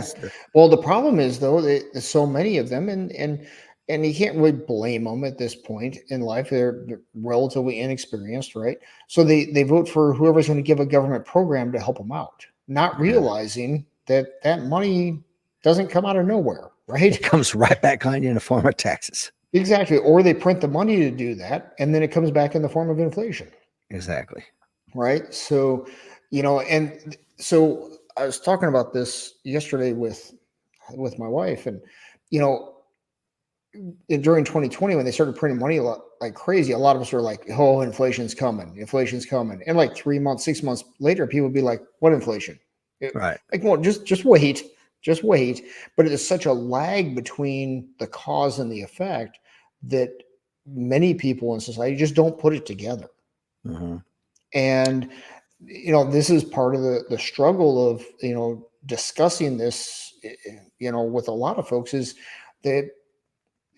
Well, the problem is though, there's so many of them, and you can't really blame them at this point in life. They're relatively inexperienced, right? So they vote for whoever's going to give a government program to help them out, not realizing that money doesn't come out of nowhere, right? It comes right back on you in the form of taxes. Exactly. Or they print the money to do that, and then it comes back in the form of inflation. Exactly. Right. So, and so I was talking about this yesterday with my wife, and, during 2020, when they started printing money like crazy, a lot of us were like, "Oh, inflation's coming. And like 3 months, 6 months later, people would be like, "What inflation?" Right. Like, well, just wait. But it is such a lag between the cause and the effect that many people in society just don't put it together. Mm-hmm. And, this is part of the struggle of, discussing this, with a lot of folks, is that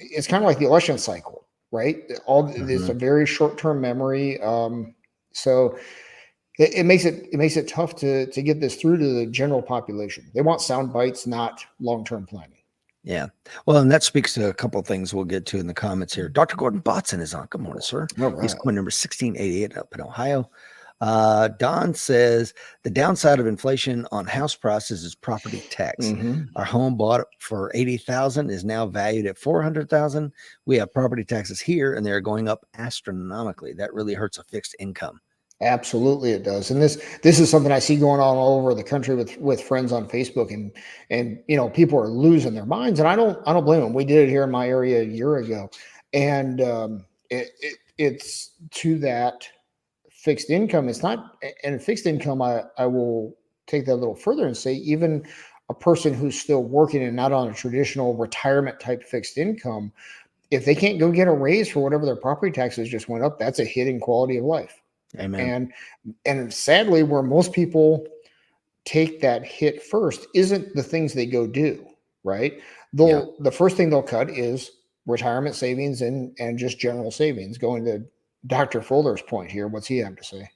it's kind of like the election cycle, right? It's a very short-term memory. So it makes it tough to get this through to the general population. They want sound bites, not long-term planning. Yeah. Well, and that speaks to a couple of things we'll get to in the comments here. Dr. Gordon Botson is on. Good morning, sir. All right. He's coin number 1688 up in Ohio. Don says the downside of inflation on house prices is property tax. Mm-hmm. Our home bought for $80,000 is now valued at $400,000. We have property taxes here, and they're going up astronomically. That really hurts a fixed income. Absolutely, it does. And this is something I see going on all over the country with friends on Facebook, and people are losing their minds, and I don't blame them. We did it here in my area a year ago, and it's to that fixed income. It's not, and fixed income. I will take that a little further and say even a person who's still working and not on a traditional retirement type fixed income, if they can't go get a raise for whatever their property taxes just went up, that's a hit in quality of life. Amen. And sadly, where most people take that hit first isn't the things they go do, right? The first thing they'll cut is retirement savings and just general savings. Going to Dr. Fuller's point here, what's he have to say?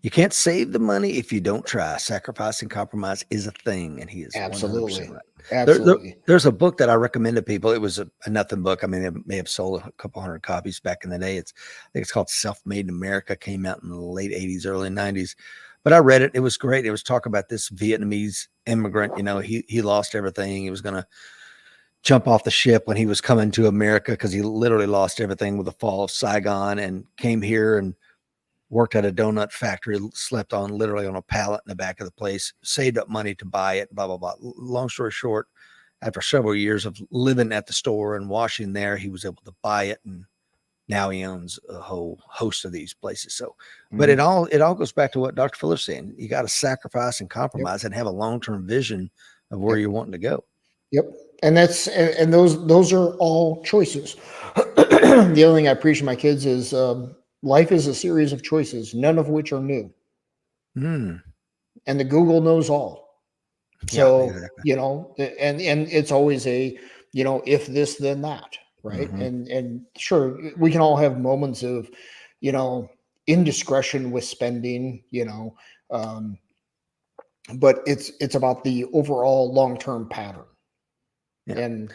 You can't save the money if you don't try. Sacrifice and compromise is a thing, and he is Absolutely 100% right. Absolutely. There's a book that I recommend to people. It was a nothing book. I mean, it may have sold a couple hundred copies back in the day. I think it's called Self-Made in America. Came out in the late 80s, early 90s. But I read it. It was great. It was talk about this Vietnamese immigrant. He lost everything. He was going to jump off the ship when he was coming to America because he literally lost everything with the fall of Saigon, and came here and worked at a donut factory, slept on literally on a pallet in the back of the place, saved up money to buy it, blah, blah, blah. Long story short, after several years of living at the store and washing there, he was able to buy it. And now he owns a whole host of these places. So, but it all goes back to what Dr. Fuller's saying. You got to sacrifice and compromise and have a long-term vision of where you're wanting to go. Yep. And those are all choices. The other thing I preach to my kids is, life is a series of choices, none of which are new. And the Google knows all. So, exactly. And it's always a, if this, then that, right? And sure, we can all have moments of, indiscretion with spending, but it's about the overall long-term pattern. And,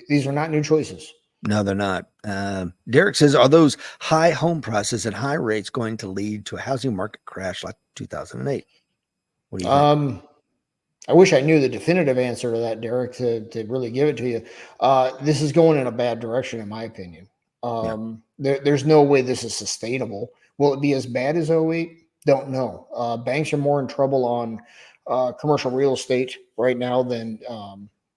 these are not new choices. No, they're not. Derek says, are those high home prices and high rates going to lead to a housing market crash like 2008? What do you think? I wish I knew the definitive answer to that, Derek, to really give it to you. This is going in a bad direction, in my opinion. There's no way this is sustainable. Will it be as bad as 08? Don't know. Banks are more in trouble on commercial real estate right now than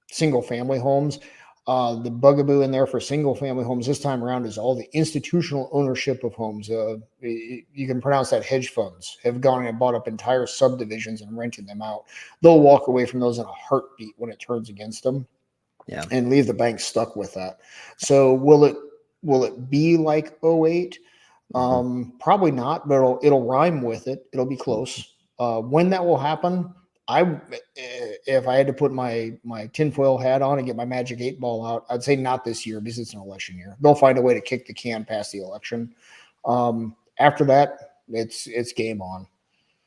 single family homes. The bugaboo in there for single family homes this time around is all the institutional ownership of homes. You can pronounce that hedge funds have gone and bought up entire subdivisions and rented them out. They'll walk away from those in a heartbeat when it turns against them, and leave the bank stuck with that. So will it be like 08? Probably not, but it'll rhyme with it. It'll be close. When that will happen, if I had to put my tinfoil hat on and get my magic 8-ball out, I'd say not this year because it's an election year. They'll find a way to kick the can past the election. After that, it's game on.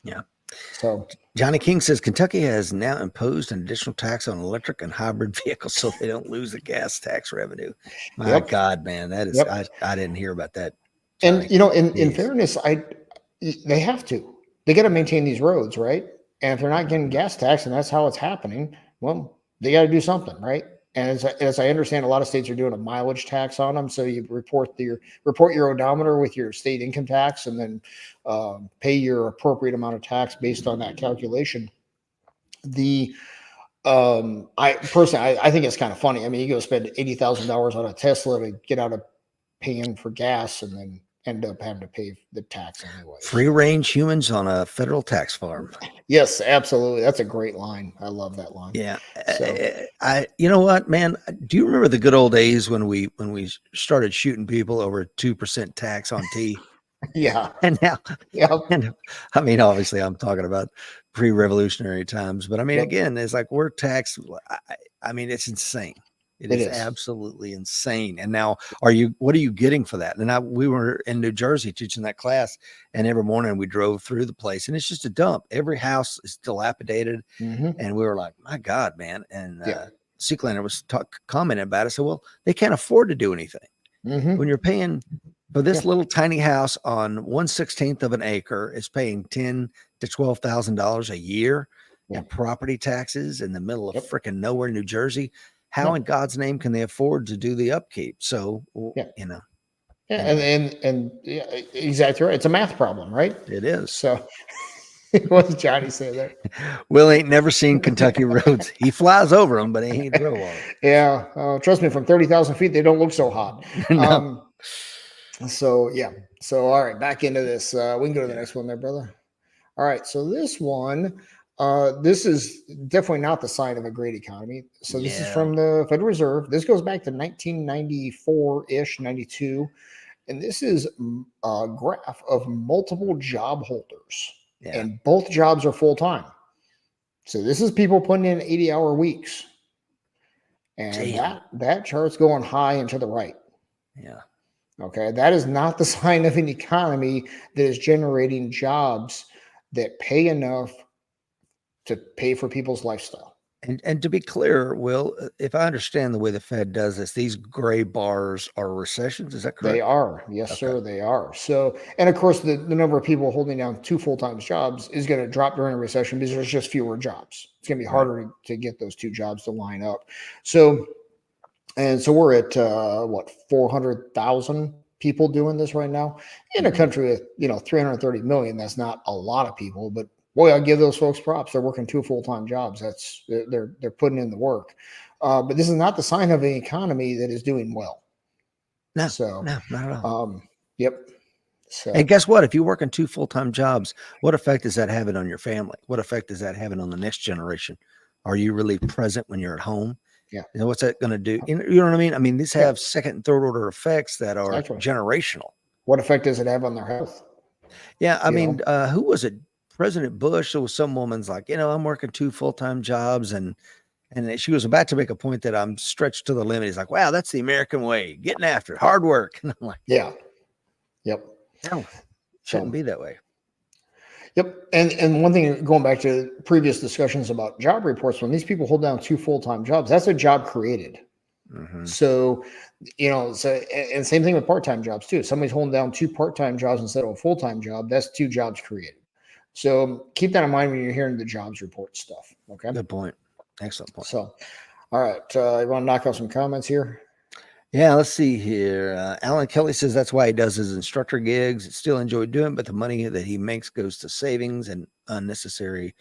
Yeah. So Johnny King says Kentucky has now imposed an additional tax on electric and hybrid vehicles so they don't lose the gas tax revenue. My God, man, that is I didn't hear about that. Johnny. And in fairness, they have to. They got to maintain these roads, right? And if they're not getting gas tax, and that's how it's happening, well, they got to do something, right? And as I understand, a lot of states are doing a mileage tax on them. So you report your odometer with your state income tax, and then pay your appropriate amount of tax based on that calculation. I think it's kind of funny. I mean, you go spend $80,000 on a Tesla to get out of paying for gas, and then end up having to pay the tax anyway. Free range humans on a federal tax farm. Yes, absolutely. That's a great line. I love that line. Yeah. You know what, man? Do you remember the good old days when we started shooting people over 2% tax on tea? Yeah. And now, and I mean, obviously I'm talking about pre-revolutionary times, but I mean, again, it's like we're taxed. I mean, it's insane. It It is is. absolutely insane. And now, what are you getting for that? And we were in New Jersey teaching that class, and every morning we drove through the place, and it's just a dump. Every house is dilapidated, and we were like, "My God, man!" And Seeklander was commenting about it. So, well, they can't afford to do anything when you're paying for this little tiny house on 1/16 of an acre. Is paying $10,000 to $12,000 a year in property taxes in the middle of freaking nowhere, New Jersey. How in God's name can they afford to do the upkeep? So, you know, anyway. and exactly right. It's a math problem, right? It is. So, what's Johnny say there? Will ain't never seen Kentucky roads. He flies over them, but he ain't drove on them. Yeah, trust me, from 30,000 feet, they don't look so hot. No. So all right, back into this. We can go to the next one there, brother. All right, so this one, this is definitely not the sign of a great economy. So this is from the Federal Reserve. This goes back to 1994-ish, 92. And this is a graph of multiple job holders. And both jobs are full-time. So this is people putting in 80-hour weeks. And that chart's going high and to the right. Yeah. Okay. That is not the sign of an economy that is generating jobs that pay enough to pay for people's lifestyle. And to be clear, Will, if I understand the way the Fed does this, these gray bars are recessions. Is that correct? They are. Yes, sir. They are. So, and of course, the number of people holding down 2 full-time jobs is going to drop during a recession because there's just fewer jobs. It's going to be harder to get those 2 jobs to line up. So, and so we're at 400,000 people doing this right now in a country with 330 million. That's not a lot of people, but boy, I'll give those folks props. They're working 2 full-time jobs. They're putting in the work. But this is not the sign of an economy that is doing well. No, so no, not at all. Yep. So, and guess what? If you're working 2 full-time jobs, what effect is that having on your family? What effect is that having on the next generation? Are you really present when you're at home? Yeah. What's that going to do? You know what I mean? I mean, these have second and third order effects that are generational. What effect does it have on their health? Yeah. I mean, who was it? President Bush. There was some woman's like, I'm working 2 full-time jobs, and she was about to make a point that I'm stretched to the limit. He's like, wow, that's the American way, getting after it, hard work. And I'm like, yep. No, shouldn't be that way. Yep. And one thing, going back to previous discussions about job reports, when these people hold down 2 full-time jobs, that's a job created. So, and same thing with part-time jobs too. If somebody's holding down 2 part-time jobs instead of a full-time job, that's 2 jobs created. So keep that in mind when you're hearing the jobs report stuff. Okay. Good point. Excellent point. So, all right. You want to knock out some comments here? Yeah, let's see here. Alan Kelly says that's why he does his instructor gigs. Still enjoy doing, but the money that he makes goes to savings and unnecessary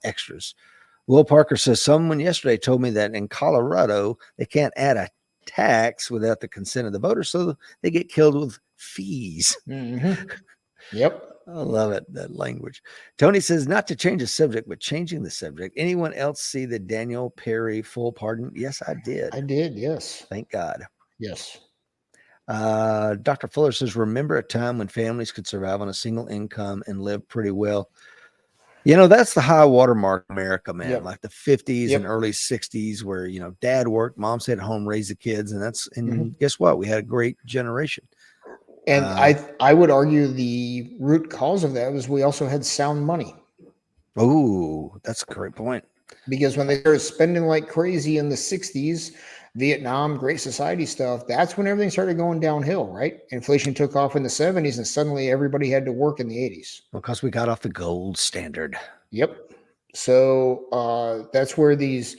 extras. Will Parker says someone yesterday told me that in Colorado they can't add a tax without the consent of the voters, so they get killed with fees. Yep. I love it, that language. Tony says, not to change the subject, but changing the subject. Anyone else see the Daniel Perry full pardon? Yes, I did. I did, yes. Thank God. Yes. Dr. Fuller says, remember a time when families could survive on a single income and live pretty well. That's the high watermark in America, man. Like the 50s and early 60s where, dad worked, mom stayed at home, raised the kids. And guess what? We had a great generation. And I would argue the root cause of that was we also had sound money. Oh, that's a great point. Because when they started spending like crazy in the 60s, Vietnam, Great Society stuff, that's when everything started going downhill, right? Inflation took off in the 70s and suddenly everybody had to work in the 80s. Because we got off the gold standard. Yep. So that's where these,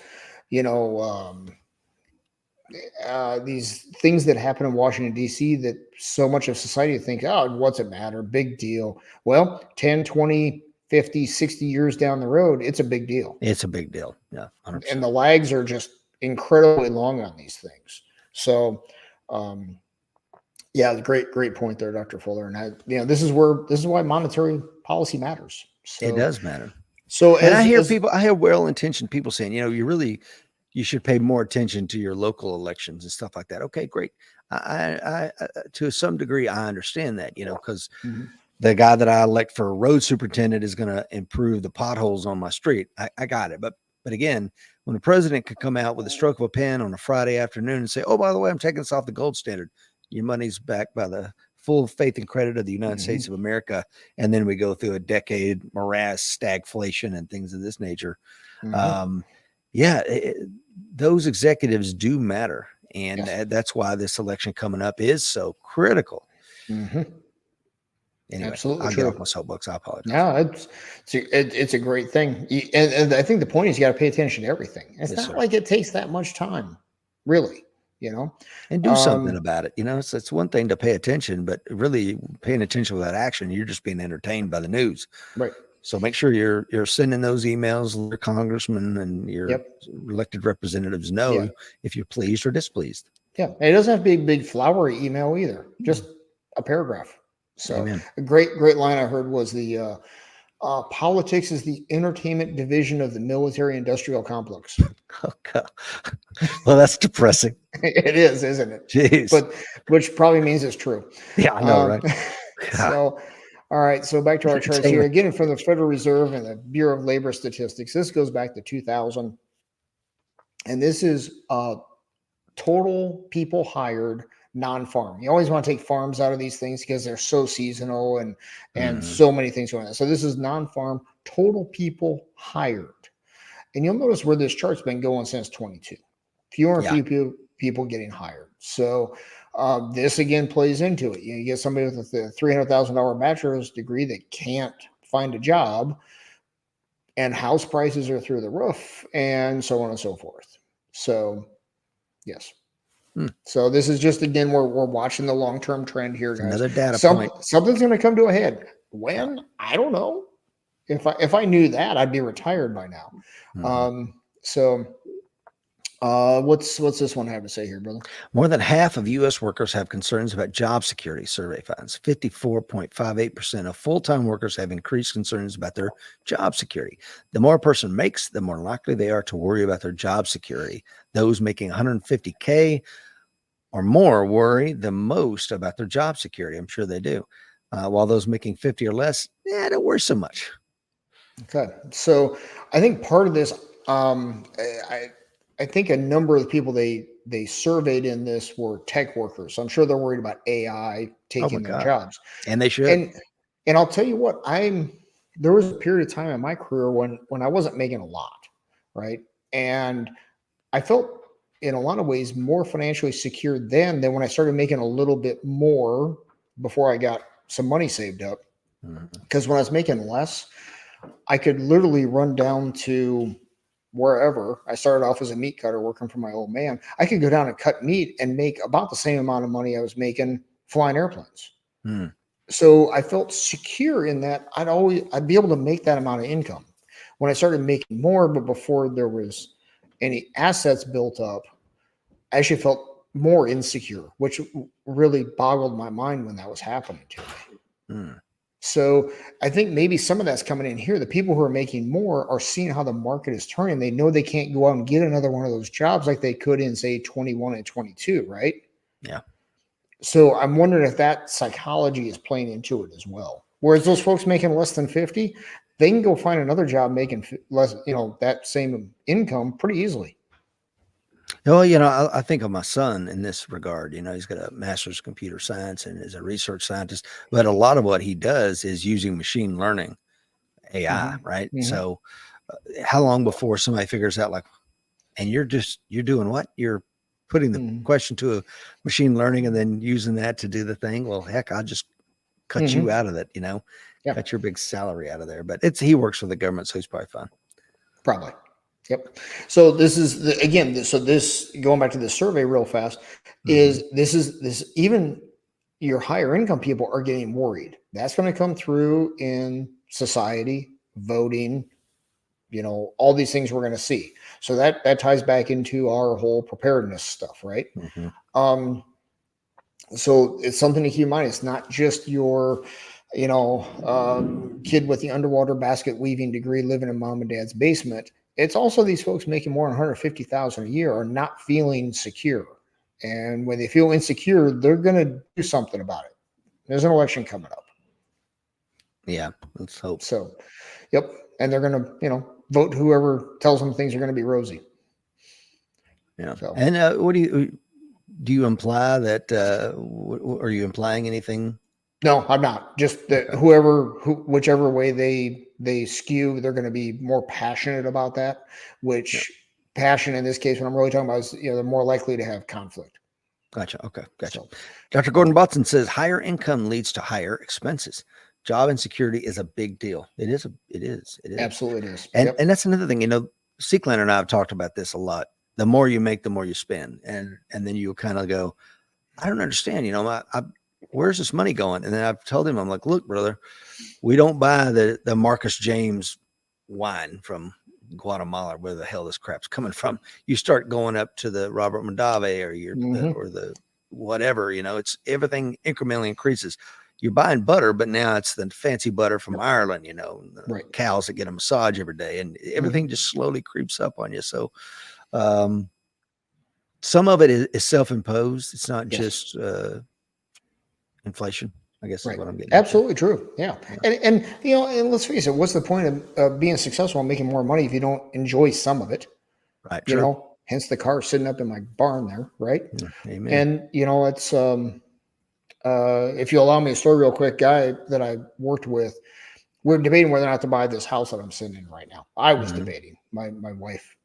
these things that happen in Washington, D.C. that so much of society thinks, oh, what's it matter? Big deal. Well, 10, 20, 50, 60 years down the road, it's a big deal. It's a big deal. Yeah. 100%. And the lags are just incredibly long on these things. So, great point there, Dr. Fuller. And this is why monetary policy matters. So, it does matter. So, I hear well-intentioned people saying, you should pay more attention to your local elections and stuff like that. Okay, great. I to some degree, I understand that, because the guy that I elect for road superintendent is going to improve the potholes on my street. I got it. But But again, when the president could come out with a stroke of a pen on a Friday afternoon and say, oh, by the way, I'm taking this off the gold standard, your money's backed by the full faith and credit of the United States of America. And then we go through a decade morass, stagflation, and things of this nature. Those executives do matter. And that's why this election coming up is so critical. Anyway, absolutely I'll true. get off my soapbox. I apologize. No, it's a great thing. And I think the point is you got to pay attention to everything. It's not like it takes that much time, really, and do something about it. It's one thing to pay attention, but really paying attention without action, you're just being entertained by the news. Right. So make sure you're sending those emails to your congressman and your elected representatives know if you're pleased or displeased. Yeah. And it doesn't have to be a big flowery email either. Just a paragraph. So Amen. a great line I heard was the politics is the entertainment division of the military industrial complex. Oh, God. Well, that's depressing. It is, isn't it? Jeez. But which probably means it's true. Yeah, I know, right? So, all right. So back to our charts here. Again, from the Federal Reserve and the Bureau of Labor Statistics, this goes back to 2000. And this is total people hired non-farm. You always want to take farms out of these things because they're so seasonal and so many things going on. So this is non-farm, total people hired. And you'll notice where this chart's been going since 22. Fewer and fewer people getting hired. So this again plays into it. You get somebody with a $300,000 bachelor's degree that can't find a job, and house prices are through the roof, and so on and so forth. So, yes. So this is just, again, we're watching the long-term trend here, guys. Another data point. Something's going to come to a head. When? I don't know. If I knew that, I'd be retired by now. What's this one have to say here, brother? More than half of U.S. workers have concerns about job security, survey finds. 54.58% of full-time workers have increased concerns about their job security. The more a person makes, the more likely they are to worry about their job security. Those making $150K or more worry the most about their job security. I'm sure they do. While those making 50 or less, don't worry so much. Okay. So I think part of this, I think a number of the people they surveyed in this were tech workers. So I'm sure they're worried about AI taking their jobs. And they should. And I'll tell you what, there was a period of time in my career when I wasn't making a lot, right? And I felt in a lot of ways more financially secure then than when I started making a little bit more before I got some money saved up. Because when I was making less, I could literally run down to wherever. I started off as a meat cutter working for my old man. I could go down and cut meat and make about the same amount of money I was making flying airplanes. So I felt secure in that I'd be able to make that amount of income. When I started making more, but before there was any assets built up, I actually felt more insecure, which really boggled my mind when that was happening to me. So I think maybe some of that's coming in here. The people who are making more are seeing how the market is turning. They know they can't go out and get another one of those jobs like they could in, say, 21 and 22, right? Yeah. So I'm wondering if that psychology is playing into it as well. Whereas those folks making less than 50, they can go find another job making less, that same income pretty easily. Well, I think of my son in this regard. He's got a master's in computer science and is a research scientist, but a lot of what he does is using machine learning, AI, right? So how long before somebody figures out and you're doing what? You're putting the question to a machine learning and then using that to do the thing. Well, heck, I'll just cut you out of it, cut your big salary out of there. But he works for the government, so he's probably fine. Probably. Yep. So this is this going back to the survey real fast is even your higher income people are getting worried. That's going to come through in society, voting, all these things we're going to see. So that ties back into our whole preparedness stuff, right? So it's something to keep in mind. It's not just your, kid with the underwater basket weaving degree living in mom and dad's basement. It's also these folks making more than $150,000 a year are not feeling secure. And when they feel insecure, they're going to do something about it. There's an election coming up. Yeah, let's hope. So, yep. And they're going to, vote whoever tells them things are going to be rosy. Yeah. So. And what do you imply that? Are you implying anything? No, I'm not. Just that Okay. whichever way they skew, they're going to be more passionate about that. Which passion in this case, what I'm really talking about is, they're more likely to have conflict. Gotcha. Okay. Gotcha. So, Dr. Gordon Botson says higher income leads to higher expenses. Job insecurity is a big deal. It is. absolutely it is. And that's another thing. Seeklander and I have talked about this a lot. The more you make, the more you spend, and then you kind of go, I don't understand. Where's this money going? And then I've told him, I'm like, look, brother, we don't buy the Marcus James wine from Guatemala, where the hell this crap's coming from. You start going up to the Robert Mondavi or the whatever, it's everything incrementally increases. You're buying butter, but now it's the fancy butter from Ireland, Right. cows that get a massage every day, and everything just slowly creeps up on you. So, some of it is self-imposed. It's not just inflation, I guess is what I'm getting. Absolutely true. Yeah. And let's face it, what's the point of being successful and making more money if you don't enjoy some of it? Right. True. Hence the car sitting up in my barn there. Right. Amen. And it's if you allow me a story real quick, guy that I worked with, we're debating whether or not to buy this house that I'm sitting in right now. I was debating. My wife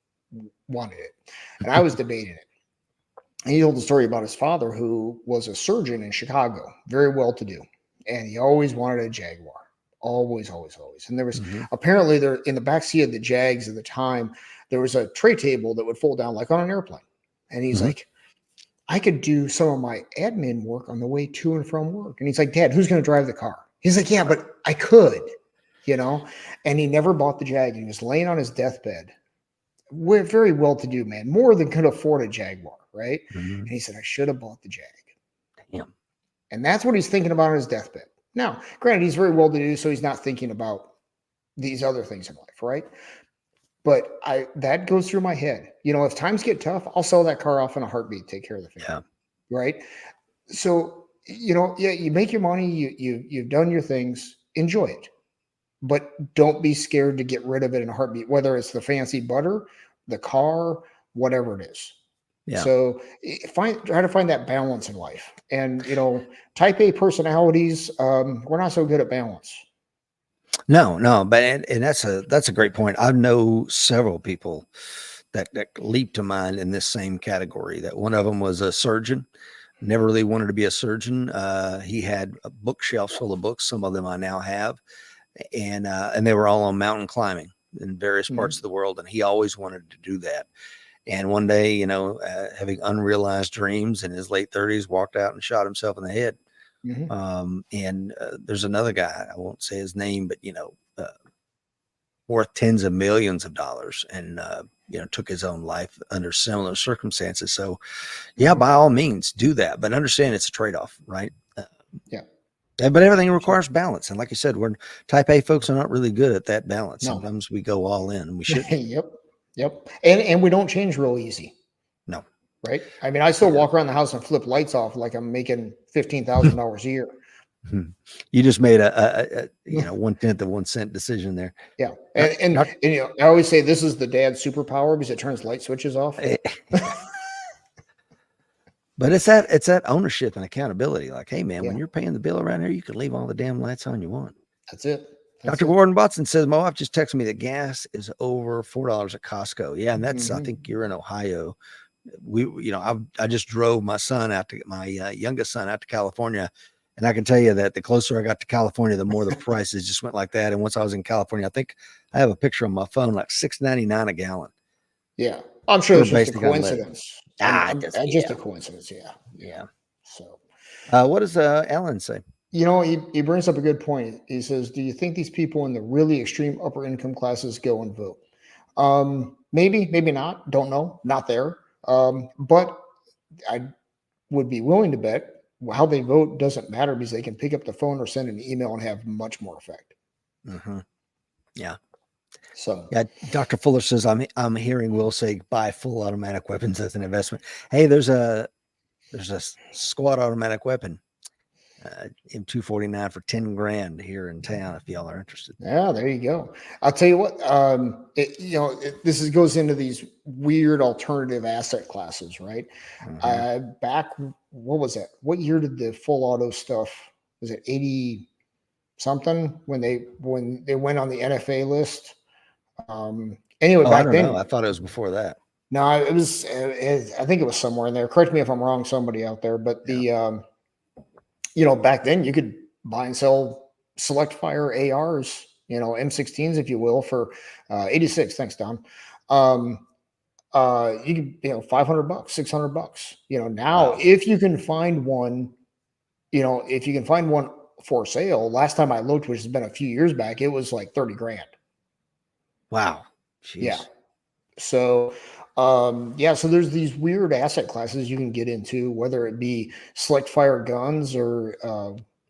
wanted it, and I was debating it. And he told the story about his father, who was a surgeon in Chicago, very well to do, and he always wanted a Jaguar, always. And there was apparently there in the back seat of the Jags at the time, there was a tray table that would fold down like on an airplane, and he's like, I could do some of my admin work on the way to and from work. And he's like, Dad, who's going to drive the car? He's like, yeah, but I could, and he never bought the Jag. And he was laying on his deathbed. We're very well-to-do man, more than could afford a Jaguar, right? And he said, I should have bought the Jag. Damn. And that's what he's thinking about on his deathbed. Now, granted, he's very well-to-do, so he's not thinking about these other things in life, right? But that goes through my head. If times get tough, I'll sell that car off in a heartbeat, take care of the family. Yeah. Right? So, you make your money, you've done your things, enjoy it. But don't be scared to get rid of it in a heartbeat, whether it's the fancy butter, the car, whatever it is. Yeah. So try to find that balance in life. And, type A personalities, we're not so good at balance. No, but and that's a great point. I know several people that leap to mind in this same category. That one of them was a surgeon, never really wanted to be a surgeon. He had a bookshelf full of books. Some of them I now have, and they were all on mountain climbing in various parts of the world. And he always wanted to do that. And one day, having unrealized dreams in his late 30s, walked out and shot himself in the head. And there's another guy, I won't say his name, but worth tens of millions of dollars, and took his own life under similar circumstances. So yeah, by all means do that, but understand it's a trade-off, right? But everything requires balance, and like you said, we're type A folks are not really good at that balance. Sometimes we go all in, and we should. Yep. And we don't change real easy. No. Right. I mean, I still walk around the house and flip lights off like I'm making $15,000 a year. You just made a 1/10 of 1 cent decision there. Yeah. And I always say this is the dad's superpower because it turns light switches off. But it's that ownership and accountability. Like, hey man, when you're paying the bill around here, you can leave all the damn lights on you want. That's it. Dr. Gordon Botson says, my wife just texted me that gas is over $4 at Costco. Yeah. And that's, I think you're in Ohio. I just drove my son out to my youngest son out to California. And I can tell you that the closer I got to California, the more the prices just went like that. And once I was in California, I think I have a picture on my phone, like $6.99 a gallon. Yeah. I'm sure it's just a coincidence. Just a coincidence. Yeah. So what does Alan say? He brings up a good point. He says, do you think these people in the really extreme upper income classes go and vote? Maybe not. Don't know. Not there. But I would be willing to bet how they vote doesn't matter because they can pick up the phone or send an email and have much more effect. Yeah. So yeah, Dr. Fuller says I'm hearing Will say buy full automatic weapons as an investment. Hey, there's a squad automatic weapon. M249 for 10 grand here in town if y'all are interested. Yeah, there you go. I'll tell you what, goes into these weird alternative asset classes, right? Back, what was that? What year did the full auto stuff, was it 80 something when they went on the NFA list? Anyway, I back don't then, know. I thought it was before that. no, it was, I think it was somewhere in there. Correct me if I'm wrong, somebody out there, but back then you could buy and sell select fire ARs, M16s, if you will, for 86. Thanks, Don. You could, $500, $600. Now Wow. if you can find one, for sale, last time I looked, which has been a few years back, it was like 30 grand. Wow. Jeez. Yeah. So, so there's these weird asset classes you can get into, whether it be select fire guns or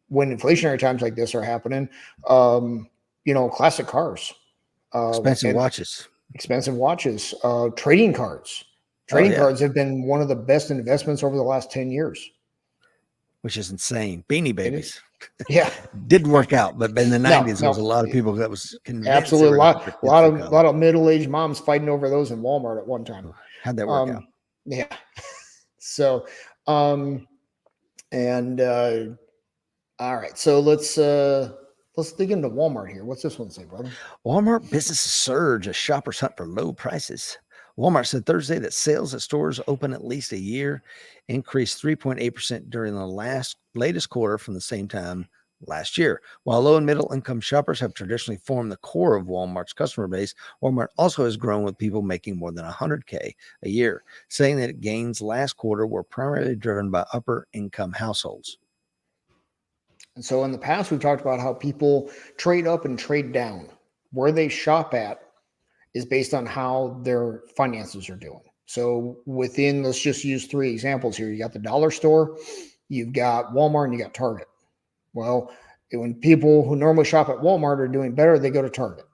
when inflationary times like this are happening, classic cars, Expensive and watches. trading cards. Trading yeah. cards have been one of the best investments over the last 10 years. Which is insane. Beanie Babies. Yeah. Didn't work out, but in the 90s, there was a No. lot of people that was convinced. Absolutely. A lot of middle-aged moms fighting over those in Walmart at one time. How'd that work out? Yeah. So, all right. So let's dig into Walmart here. What's this one say, brother? Walmart businesses surge as shoppers hunt for low prices. Walmart said Thursday that sales at stores open at least a year increased 3.8% during the latest quarter from the same time last year. While low and middle income shoppers have traditionally formed the core of Walmart's customer base, Walmart also has grown with people making more than $100K a year, saying that gains last quarter were primarily driven by upper income households. And so in the past, we've talked about how people trade up and trade down. Where they shop at is based on how their finances are doing. So let's just use 3 examples here. You got the dollar store, you've got Walmart, and you got Target. Well, when people who normally shop at Walmart are doing better, they go to Target.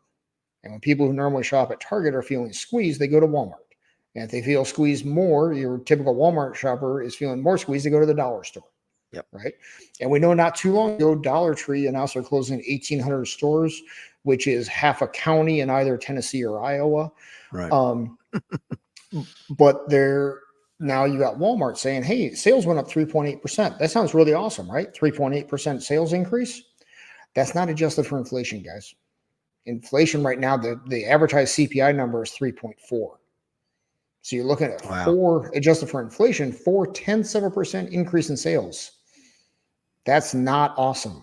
And when people who normally shop at Target are feeling squeezed, they go to Walmart. And if they feel squeezed more, your typical Walmart shopper is feeling more squeezed, they go to the dollar store. Yep. Right. And we know not too long ago, Dollar Tree announced they're closing 1,800 stores, which is half a county in either Tennessee or Iowa. Right. But now you got Walmart saying, hey, sales went up 3.8%. That sounds really awesome, right? 3.8% sales increase. That's not adjusted for inflation, guys. Inflation right now, the advertised CPI number is 3.4. So you're looking at 4 adjusted for inflation, 0.4% increase in sales. That's not awesome.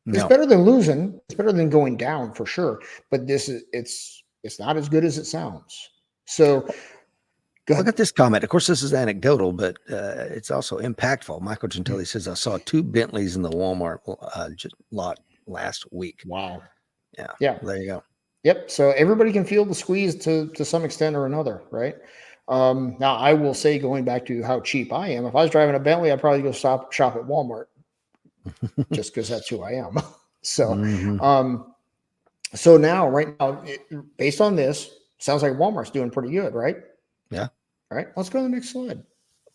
No. It's better than losing. It's better than going down for sure. But it's not as good as it sounds. So look at this comment. Of course, this is anecdotal, but it's also impactful. Michael Gentili says, I saw 2 Bentleys in the Walmart lot last week. Wow. Yeah. There you go. Yep. So everybody can feel the squeeze to some extent or another, right? Now, I will say, going back to how cheap I am, if I was driving a Bentley, I'd probably go shop at Walmart just because that's who I am. So, so now, right now, based on this, sounds like Walmart's doing pretty good, right? Yeah. All right. Let's go to the next slide.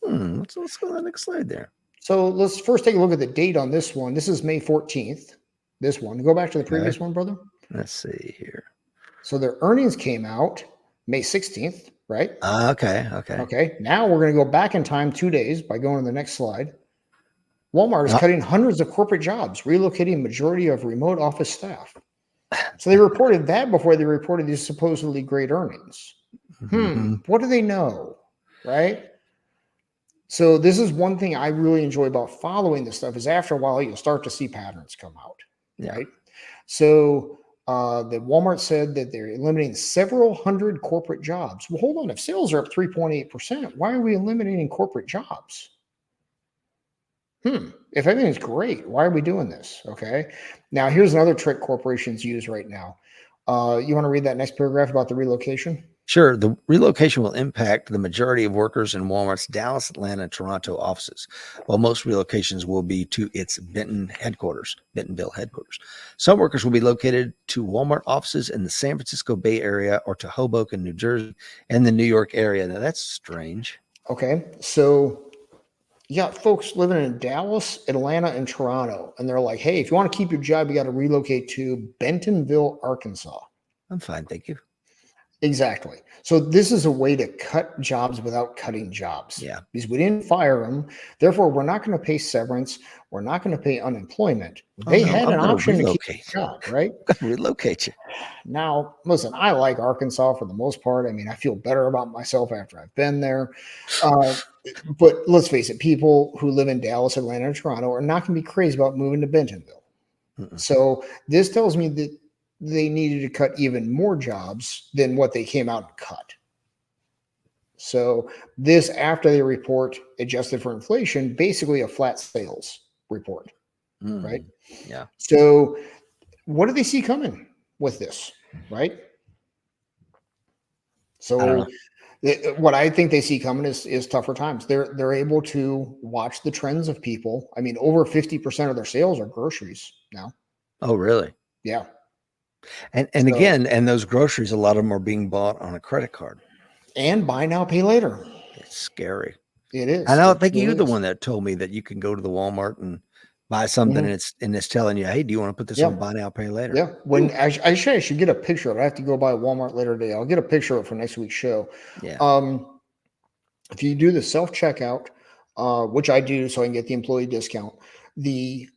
Let's go to the next slide there. So let's first take a look at the date on this one. This is May 14th. This one. Go back to the previous one, brother. Let's see here. So their earnings came out May 16th, right? Okay. Now we're going to go back in time 2 days by going to the next slide. Walmart is cutting hundreds of corporate jobs, relocating majority of remote office staff. So they reported that before they reported these supposedly great earnings. What do they know, right? So this is one thing I really enjoy about following this stuff is after a while, you'll start to see patterns come out, right? So the Walmart said that they're eliminating several hundred corporate jobs. Well, hold on. If sales are up 3.8%, why are we eliminating corporate jobs? If everything's great, why are we doing this? Okay. Now, here's another trick corporations use right now. You want to read that next paragraph about the relocation? Sure. The relocation will impact the majority of workers in Walmart's Dallas, Atlanta, and Toronto offices, while most relocations will be to its Bentonville headquarters. Some workers will be located to Walmart offices in the San Francisco Bay Area or to Hoboken, New Jersey, and the New York area. Now, that's strange. Okay. So You got folks living in Dallas, Atlanta, and Toronto, and they're like, hey, if you want to keep your job, you got to relocate to Bentonville, Arkansas. I'm fine, thank you. Exactly. So this is a way to cut jobs without cutting jobs. Yeah. Because we didn't fire them. Therefore, we're not going to pay severance. We're not going to pay unemployment. They had an option to keep the job, right? Relocate you. Now, listen, I like Arkansas for the most part. I mean, I feel better about myself after I've been there. But let's face it, people who live in Dallas, Atlanta, and Toronto are not going to be crazy about moving to Bentonville. So this tells me that they needed to cut even more jobs than what they came out and cut. So this, after they report adjusted for inflation, basically a flat sales report, right? Yeah. So what do they see coming with this, right? So what I think they see coming is tougher times. They're able to watch the trends of people. I mean, over 50% of their sales are groceries now. Oh, really? Yeah. And again, and those groceries, a lot of them are being bought on a credit card. And buy now, pay later. It's scary. It is. I know. I think you're the one that told me that you can go to the Walmart and buy something, and it's telling you, hey, do you want to put this on buy now, pay later? Yeah. When I should get a picture of it. I have to go by Walmart later today. I'll get a picture of it for next week's show. Yeah. If you do the self checkout, which I do, so I can get the employee discount, the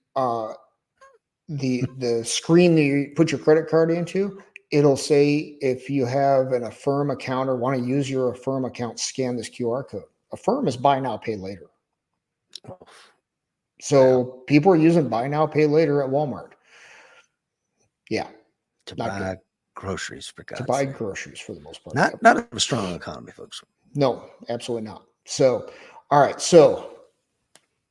screen that you put your credit card into, it'll say if you have an Affirm account or want to use your Affirm account, scan this QR code. Affirm is buy now, pay later. So people are using buy now, pay later at Walmart. Yeah. To buy groceries, for God's sake. To buy groceries for the most part. Not a strong economy, folks. No, absolutely not. So, all right. So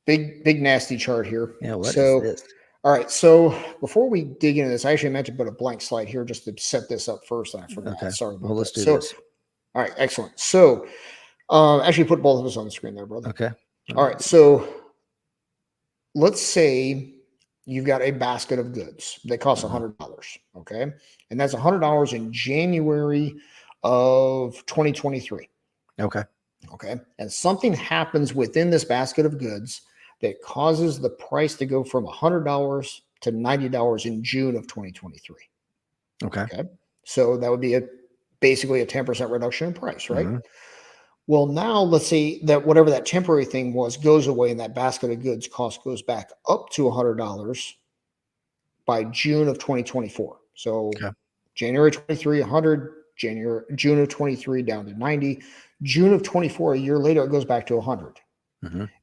big nasty chart here. Yeah. What is this? All right. So before we dig into this, I actually meant to put a blank slide here just to set this up first. And I forgot. Okay. Sorry about well, let's that. do this. All right. Excellent. So actually put both of us on the screen there, brother. Okay. All right. So let's say you've got a basket of goods that costs $100. Okay. And that's $100 in January of 2023. Okay. Okay. And something happens within this basket of goods that causes the price to go from $100 to $90 in June of 2023. Okay. So that would be basically a 10% reduction in price, right? Well, now let's say that whatever that temporary thing was goes away and that basket of goods cost goes back up to $100 by June of 2024. So January 23, 100, June of 23 down to 90, June of 24, a year later, it goes back to 100.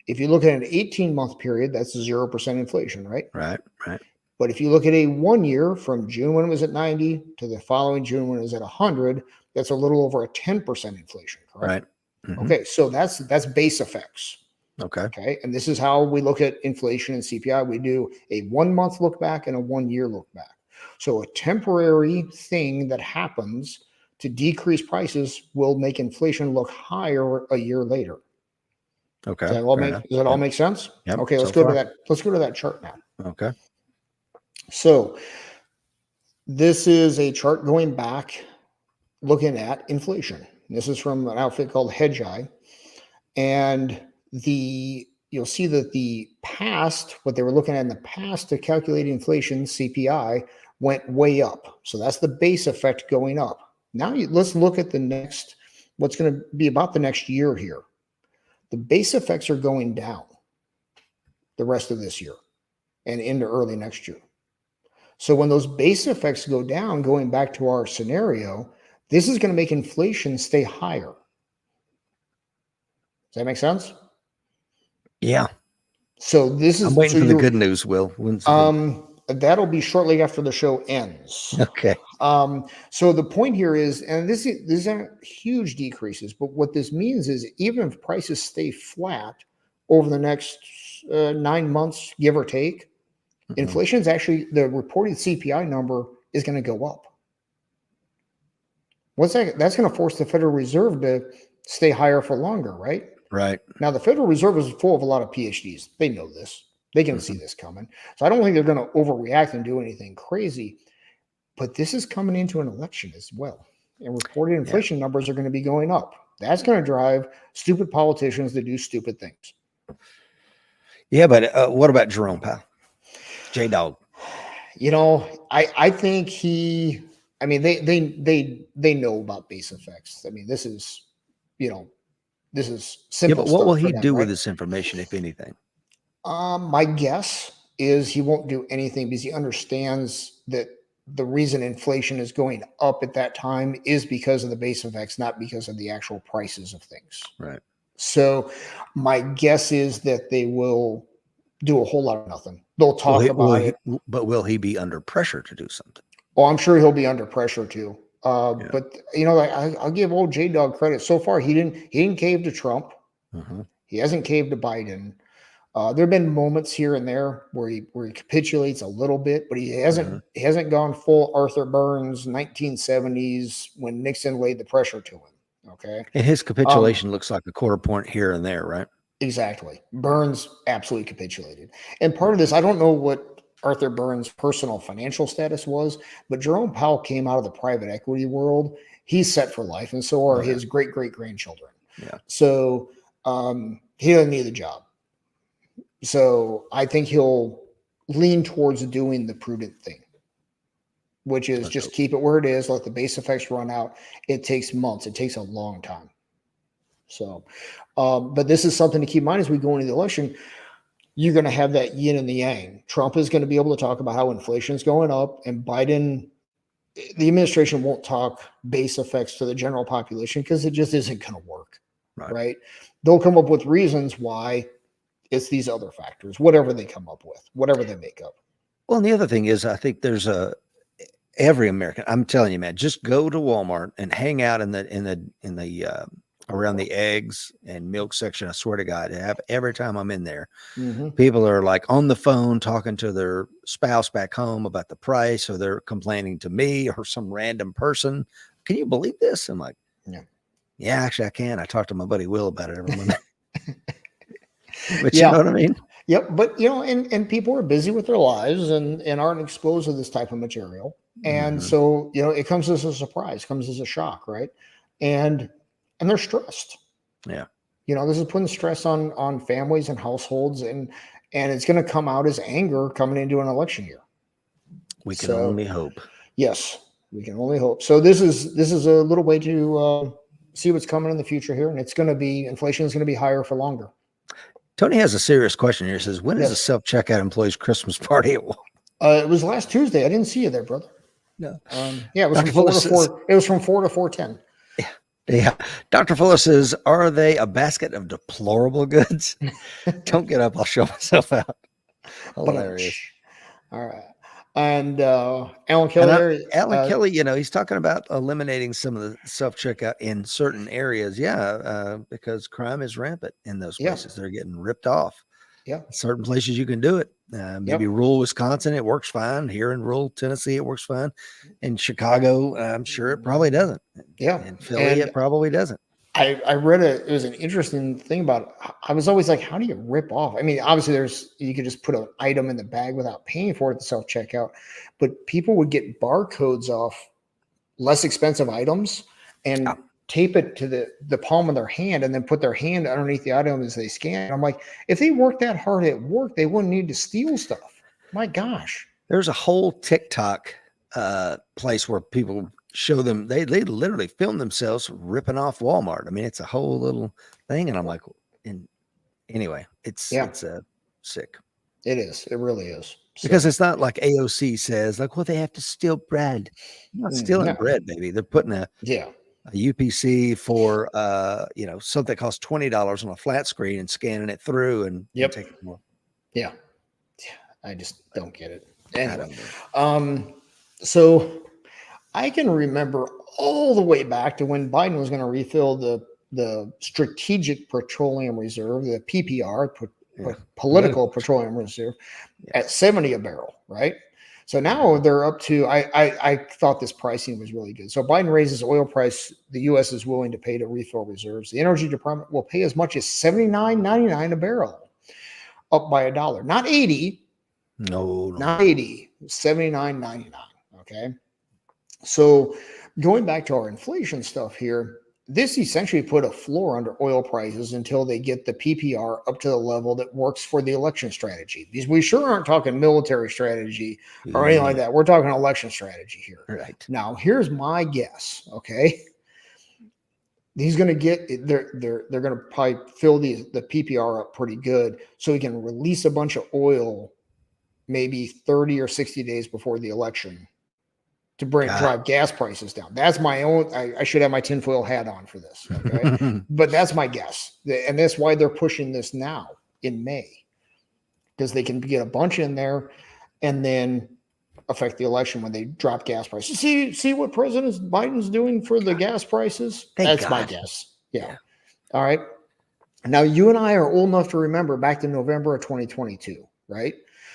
If you look at an 18-month period, that's 0% inflation, right? Right. But if you look at a 1 year from June when it was at 90 to the following June when it was at 100, that's a little over a 10% inflation, correct? Right. Okay, so that's base effects. Okay, and this is how we look at inflation and CPI. We do a 1 month look back and a 1 year look back. So a temporary thing that happens to decrease prices will make inflation look higher a year later. Okay. Does that all make sense? Yep. Okay, let's go to that. Let's go to that chart now. Okay. So this is a chart going back looking at inflation. This is from an outfit called Hedgeye. And you'll see that the past, what they were looking at in the past to calculate inflation, CPI, went way up. So that's the base effect going up. Now let's look at what's going to be about the next year here. The base effects are going down the rest of this year and into early next year. So when those base effects go down, going back to our scenario, this is going to make inflation stay higher. Does that make sense? Yeah. So this is. I'm waiting for the good news, Will. That'll be shortly after the show ends. Okay. So the point here is, and these aren't huge decreases, but what this means is even if prices stay flat over the next 9 months, give or take, inflation is actually, the reported CPI number is going to go up. What's that? That's going to force the Federal Reserve to stay higher for longer, right? Right. Now, the Federal Reserve is full of a lot of PhDs. They know this. They can see this coming. So I don't think they're going to overreact and do anything crazy. But this is coming into an election as well. And reported inflation numbers are going to be going up. That's going to drive stupid politicians to do stupid things. Yeah, but what about Jerome Powell? J Dog. You know, I think I mean, they know about base effects. I mean, this is, you know, this is Yeah, simple but what will stuff for he them, do with right? this information, if anything? My guess is he won't do anything because he understands that the reason inflation is going up at that time is because of the base effects, not because of the actual prices of things. Right. So my guess is that they will do a whole lot of nothing. They'll talk about it. But will he be under pressure to do something? Oh, I'm sure he'll be under pressure too. Yeah. But you know, I'll give old J Dog credit. So far, he didn't cave to Trump. Uh-huh. He hasn't caved to Biden. There have been moments here and there where he capitulates a little bit, but he hasn't gone full Arthur Burns 1970s when Nixon laid the pressure to him. Okay, And his capitulation looks like a quarter point here and there, right? exactly. Burns absolutely capitulated, and part of this, I don't know what Arthur Burns' personal financial status was, but Jerome Powell came out of the private equity world. He's set for life, and so are his great grandchildren. Yeah. So he doesn't need the job. So I think he'll lean towards doing the prudent thing, which is just keep it where it is, let the base effects run out. It takes months. It takes a long time. So, but this is something to keep in mind as we go into the election. You're going to have that yin and the yang. Trump is going to be able to talk about how inflation is going up, and Biden, the administration won't talk base effects to the general population because it just isn't going to work. Right? They'll come up with reasons why. It's these other factors, whatever they come up with, whatever they make up. Well, and the other thing is, I think there's every American. I'm telling you, man, just go to Walmart and hang out in the around the eggs and milk section. I swear to God, every time I'm in there, people are like on the phone talking to their spouse back home about the price, or they're complaining to me or some random person. Can you believe this? I'm like, yeah, actually, I can. I talk to my buddy Will about it every Monday. But you know what I mean? Yep. But you know, and people are busy with their lives and aren't exposed to this type of material. And so, you know, it comes as a surprise, comes as a shock, right? And they're stressed. Yeah. You know, this is putting stress on families and households, and it's going to come out as anger coming into an election year. We can only hope. Yes, we can only hope. So this is a little way to see what's coming in the future here, and inflation is going to be higher for longer. Tony has a serious question here. He says, when is the self-checkout employees Christmas party at Walmart? It was last Tuesday. I didn't see you there, brother. No. Yeah, it was from 4 to 4. It was from 4 to 4:10. Yeah. Dr. Fuller says, are they a basket of deplorable goods? Don't get up. I'll show myself out. Hilarious. All right. And Alan Kelly. Kelly, you know, he's talking about eliminating some of the self-checkout in certain areas. Yeah, because crime is rampant in those places. They're getting ripped off. Yeah. Certain places you can do it. Maybe rural Wisconsin, it works fine. Here in rural Tennessee, it works fine. In Chicago, I'm sure it probably doesn't. Yeah. In Philly, it probably doesn't. I read it was an interesting thing about it. I was always like, how do you rip off? I mean, obviously you could just put an item in the bag without paying for it at the self-checkout, but people would get barcodes off less expensive items and tape it to the palm of their hand and then put their hand underneath the item as they scan. And I'm like, if they worked that hard at work, they wouldn't need to steal stuff. My gosh. There's a whole TikTok place where people show them, they literally film themselves ripping off Walmart. I mean, it's a whole little thing. And I'm like, anyway, it's sick. It is. It really is. Because it's not like AOC says, like, well, they have to steal bread. They're not stealing bread, baby. They're putting a UPC for something that costs $20 on a flat screen and scanning it through and taking more. Yeah. I just don't get it. Anyway, so I can remember all the way back to when Biden was going to refill the Strategic Petroleum Reserve, the PPR, Political Petroleum Reserve, at 70 a barrel, right? So now they're up to, I thought this pricing was really good. So Biden raises oil price the U.S. is willing to pay to refill reserves. The Energy Department will pay as much as $79.99 a barrel, up by $1. Not 80. No. Not 80. $79.99. Okay. So going back to our inflation stuff here, this essentially put a floor under oil prices until they get the PPR up to the level that works for the election strategy. Because we sure aren't talking military strategy or anything like that. We're talking election strategy here. Right. Now, here's my guess. Okay. He's going to get, they're going to probably fill the PPR up pretty good so he can release a bunch of oil maybe 30 or 60 days before the election to drive gas prices down. That's my own, I should have my tinfoil hat on for this. Okay. But that's my guess. And that's why they're pushing this now in May, because they can get a bunch in there and then affect the election when they drop gas prices. See what President Biden's doing for the gas prices? That's my guess. Yeah. All right. Now you and I are old enough to remember back to November of 2022, right?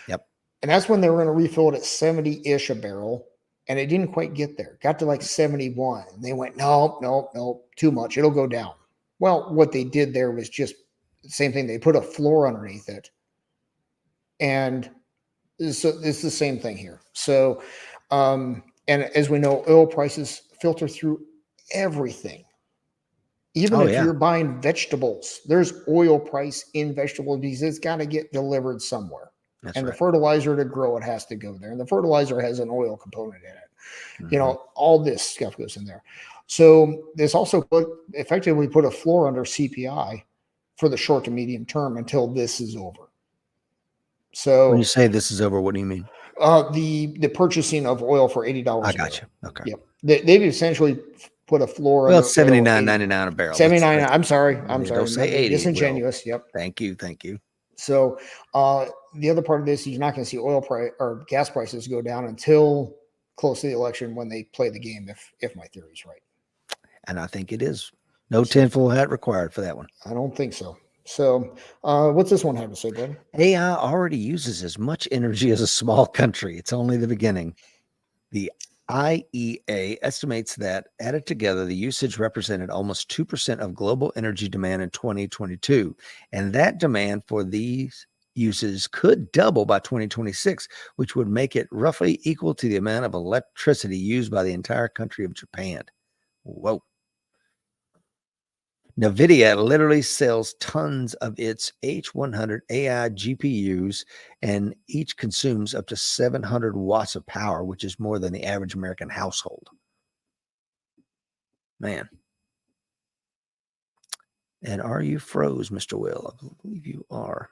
Yep. And that's when they were going to refill it at 70-ish a barrel. And it didn't quite get there. Got to like 71. And they went, no, too much. It'll go down. Well, what they did there was just the same thing. They put a floor underneath it. And so it's the same thing here. So, and as we know, oil prices filter through everything. Even if you're buying vegetables, there's oil price in vegetables because it's got to get delivered somewhere. That's and right. The fertilizer to grow it has to go there. And the fertilizer has an oil component in it. Mm-hmm. You know, all this stuff goes in there. So this also effectively put a floor under CPI for the short to medium term until this is over. So when you say this is over, what do you mean? The purchasing of oil for $80. I got you. Okay. Yep. They've essentially put a floor. Well, it's $79.99 a barrel. 79. I'm sorry. Don't say 80. Disingenuous. Yep. Thank you. So the other part of this, you're not going to see oil price or gas prices go down until close to the election when they play the game, if my theory is right. And I think it is. No tinfoil hat required for that one. I don't think so. So what's this one have to say, buddy? AI already uses as much energy as a small country. It's only the beginning. The IEA estimates that added together, the usage represented almost 2% of global energy demand in 2022. And that demand for these uses could double by 2026, which would make it roughly equal to the amount of electricity used by the entire country of Japan. Whoa. NVIDIA literally sells tons of its H100 AI GPUs, and each consumes up to 700 watts of power, which is more than the average American household. Man. And are you froze, Mr. Will? I believe you are.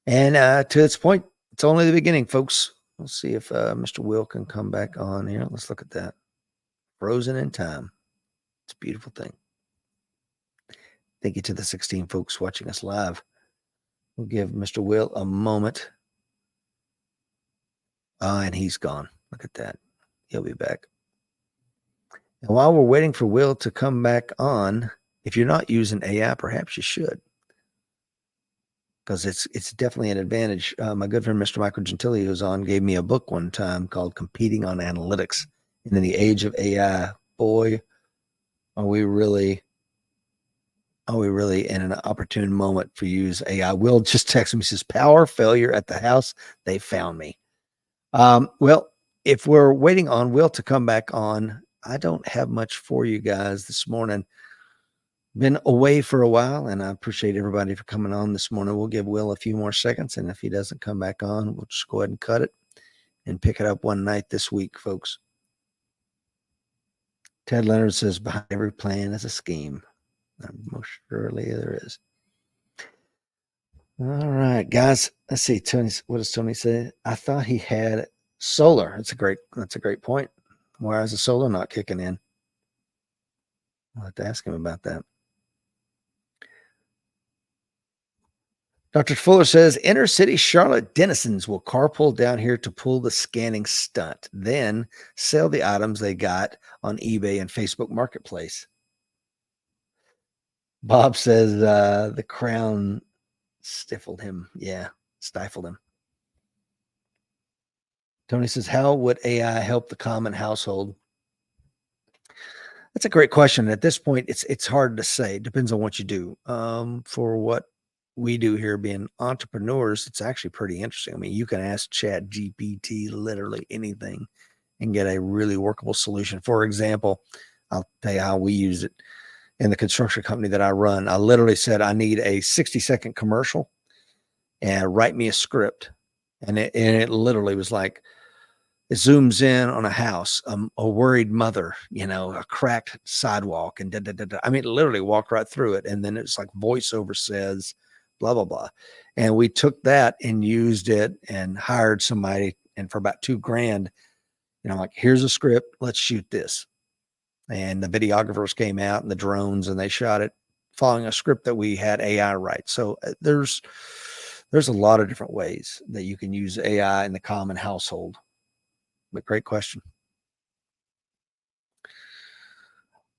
And to this point, it's only the beginning, folks. We'll see if Mr. Will can come back on here. Let's look at that. Frozen in time. It's a beautiful thing. Thank you to the 16 folks watching us live. We'll give Mr. Will a moment. And he's gone. Look at that. He'll be back. And while we're waiting for Will to come back on, if you're not using AI, perhaps you should. Because it's definitely an advantage. My good friend, Mr. Michael Gentili, who's on, gave me a book one time called Competing on Analytics. And in the age of AI, boy, are we really in an opportune moment for use AI? Will just texted me, says, power failure at the house. They found me. Well, if we're waiting on Will to come back on, I don't have much for you guys this morning. Been away for a while, and I appreciate everybody for coming on this morning. We'll give Will a few more seconds, and if he doesn't come back on, we'll just go ahead and cut it and pick it up one night this week, folks. Ted Leonard says, behind every plan is a scheme. Most surely there is. All right, guys. Let's see. Tony, what does Tony say? I thought he had solar. That's a great point. Why is the solar not kicking in? I'll have to ask him about that. Dr. Fuller says, inner city Charlotte denizens will carpool down here to pull the scanning stunt, then sell the items they got on eBay and Facebook Marketplace. Bob says the crown stifled him. Yeah, stifled him. Tony says, how would AI help the common household? That's a great question. At this point, it's hard to say. It depends on what you do. For what we do here being entrepreneurs, it's actually pretty interesting. I mean, you can ask Chat GPT literally anything and get a really workable solution. For example, I'll tell you how we use it in the construction company that I run. I literally said, I need a 60-second commercial and write me a script. And it literally was like, it zooms in on a house, a worried mother, a cracked sidewalk, and I mean, literally walk right through it. And then it's like voiceover says, blah, blah, blah. And we took that and used it and hired somebody. And for about $2,000, like, here's a script, let's shoot this. And the videographers came out and the drones, and they shot it following a script that we had AI write. So there's a lot of different ways that you can use AI in the common household. But great question.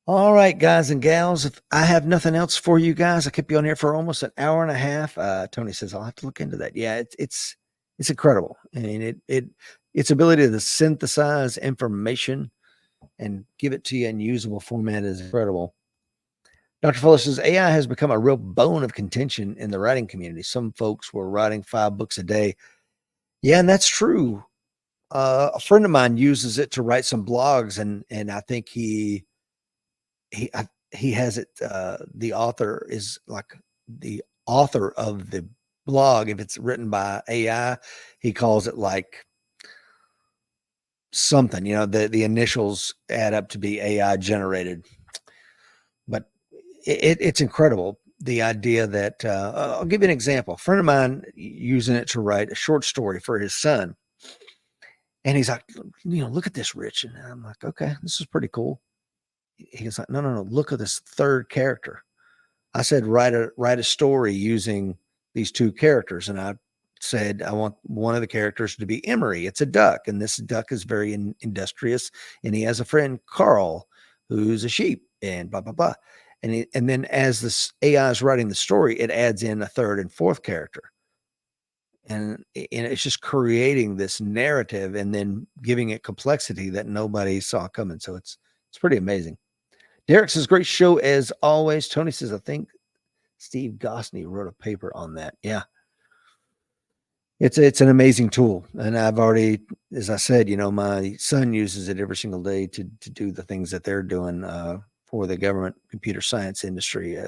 All right, guys and gals, if I have nothing else for you guys, I kept you on here for almost an hour and a half. Tony says, I'll have to look into that. Yeah, it's incredible. I mean, its ability to synthesize information and give it to you in usable format is incredible. Dr. Fuller says, AI has become a real bone of contention in the writing community. Some folks were writing 5 books a day. Yeah, and that's true. A friend of mine uses it to write some blogs, and I think he has it. The author is like the author of the blog. If it's written by AI, he calls it like something. The initials add up to be AI generated. But it's incredible. The idea that I'll give you an example. A friend of mine using it to write a short story for his son. And he's like, look at this, Rich. And I'm like, okay, this is pretty cool. He's like, no, look at this third character. I said, write a story using these 2 characters. And I said, I want one of the characters to be Emery. It's a duck. And this duck is very industrious. And he has a friend, Carl, who's a sheep, and blah, blah, blah. And then as this AI is writing the story, it adds in a 3rd and 4th character. And it's just creating this narrative and then giving it complexity that nobody saw coming. So it's pretty amazing. Derek says, great show as always. Tony says, I think Steve Gosney wrote a paper on that. Yeah. It's an amazing tool. And I've already, as I said, my son uses it every single day to do the things that they're doing for the government computer science industry.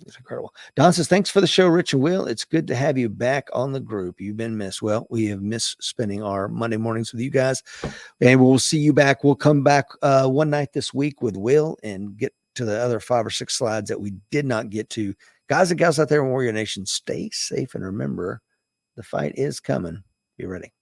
It's incredible. Don says, thanks for the show, Rich and Will. It's good to have you back on the group. You've been missed. Well, we have missed spending our Monday mornings with you guys, and we'll see you back. We'll come back one night this week with Will and get to the other 5 or 6 slides that we did not get to. Guys and gals out there in Warrior Nation, stay safe and remember, the fight is coming. Be ready.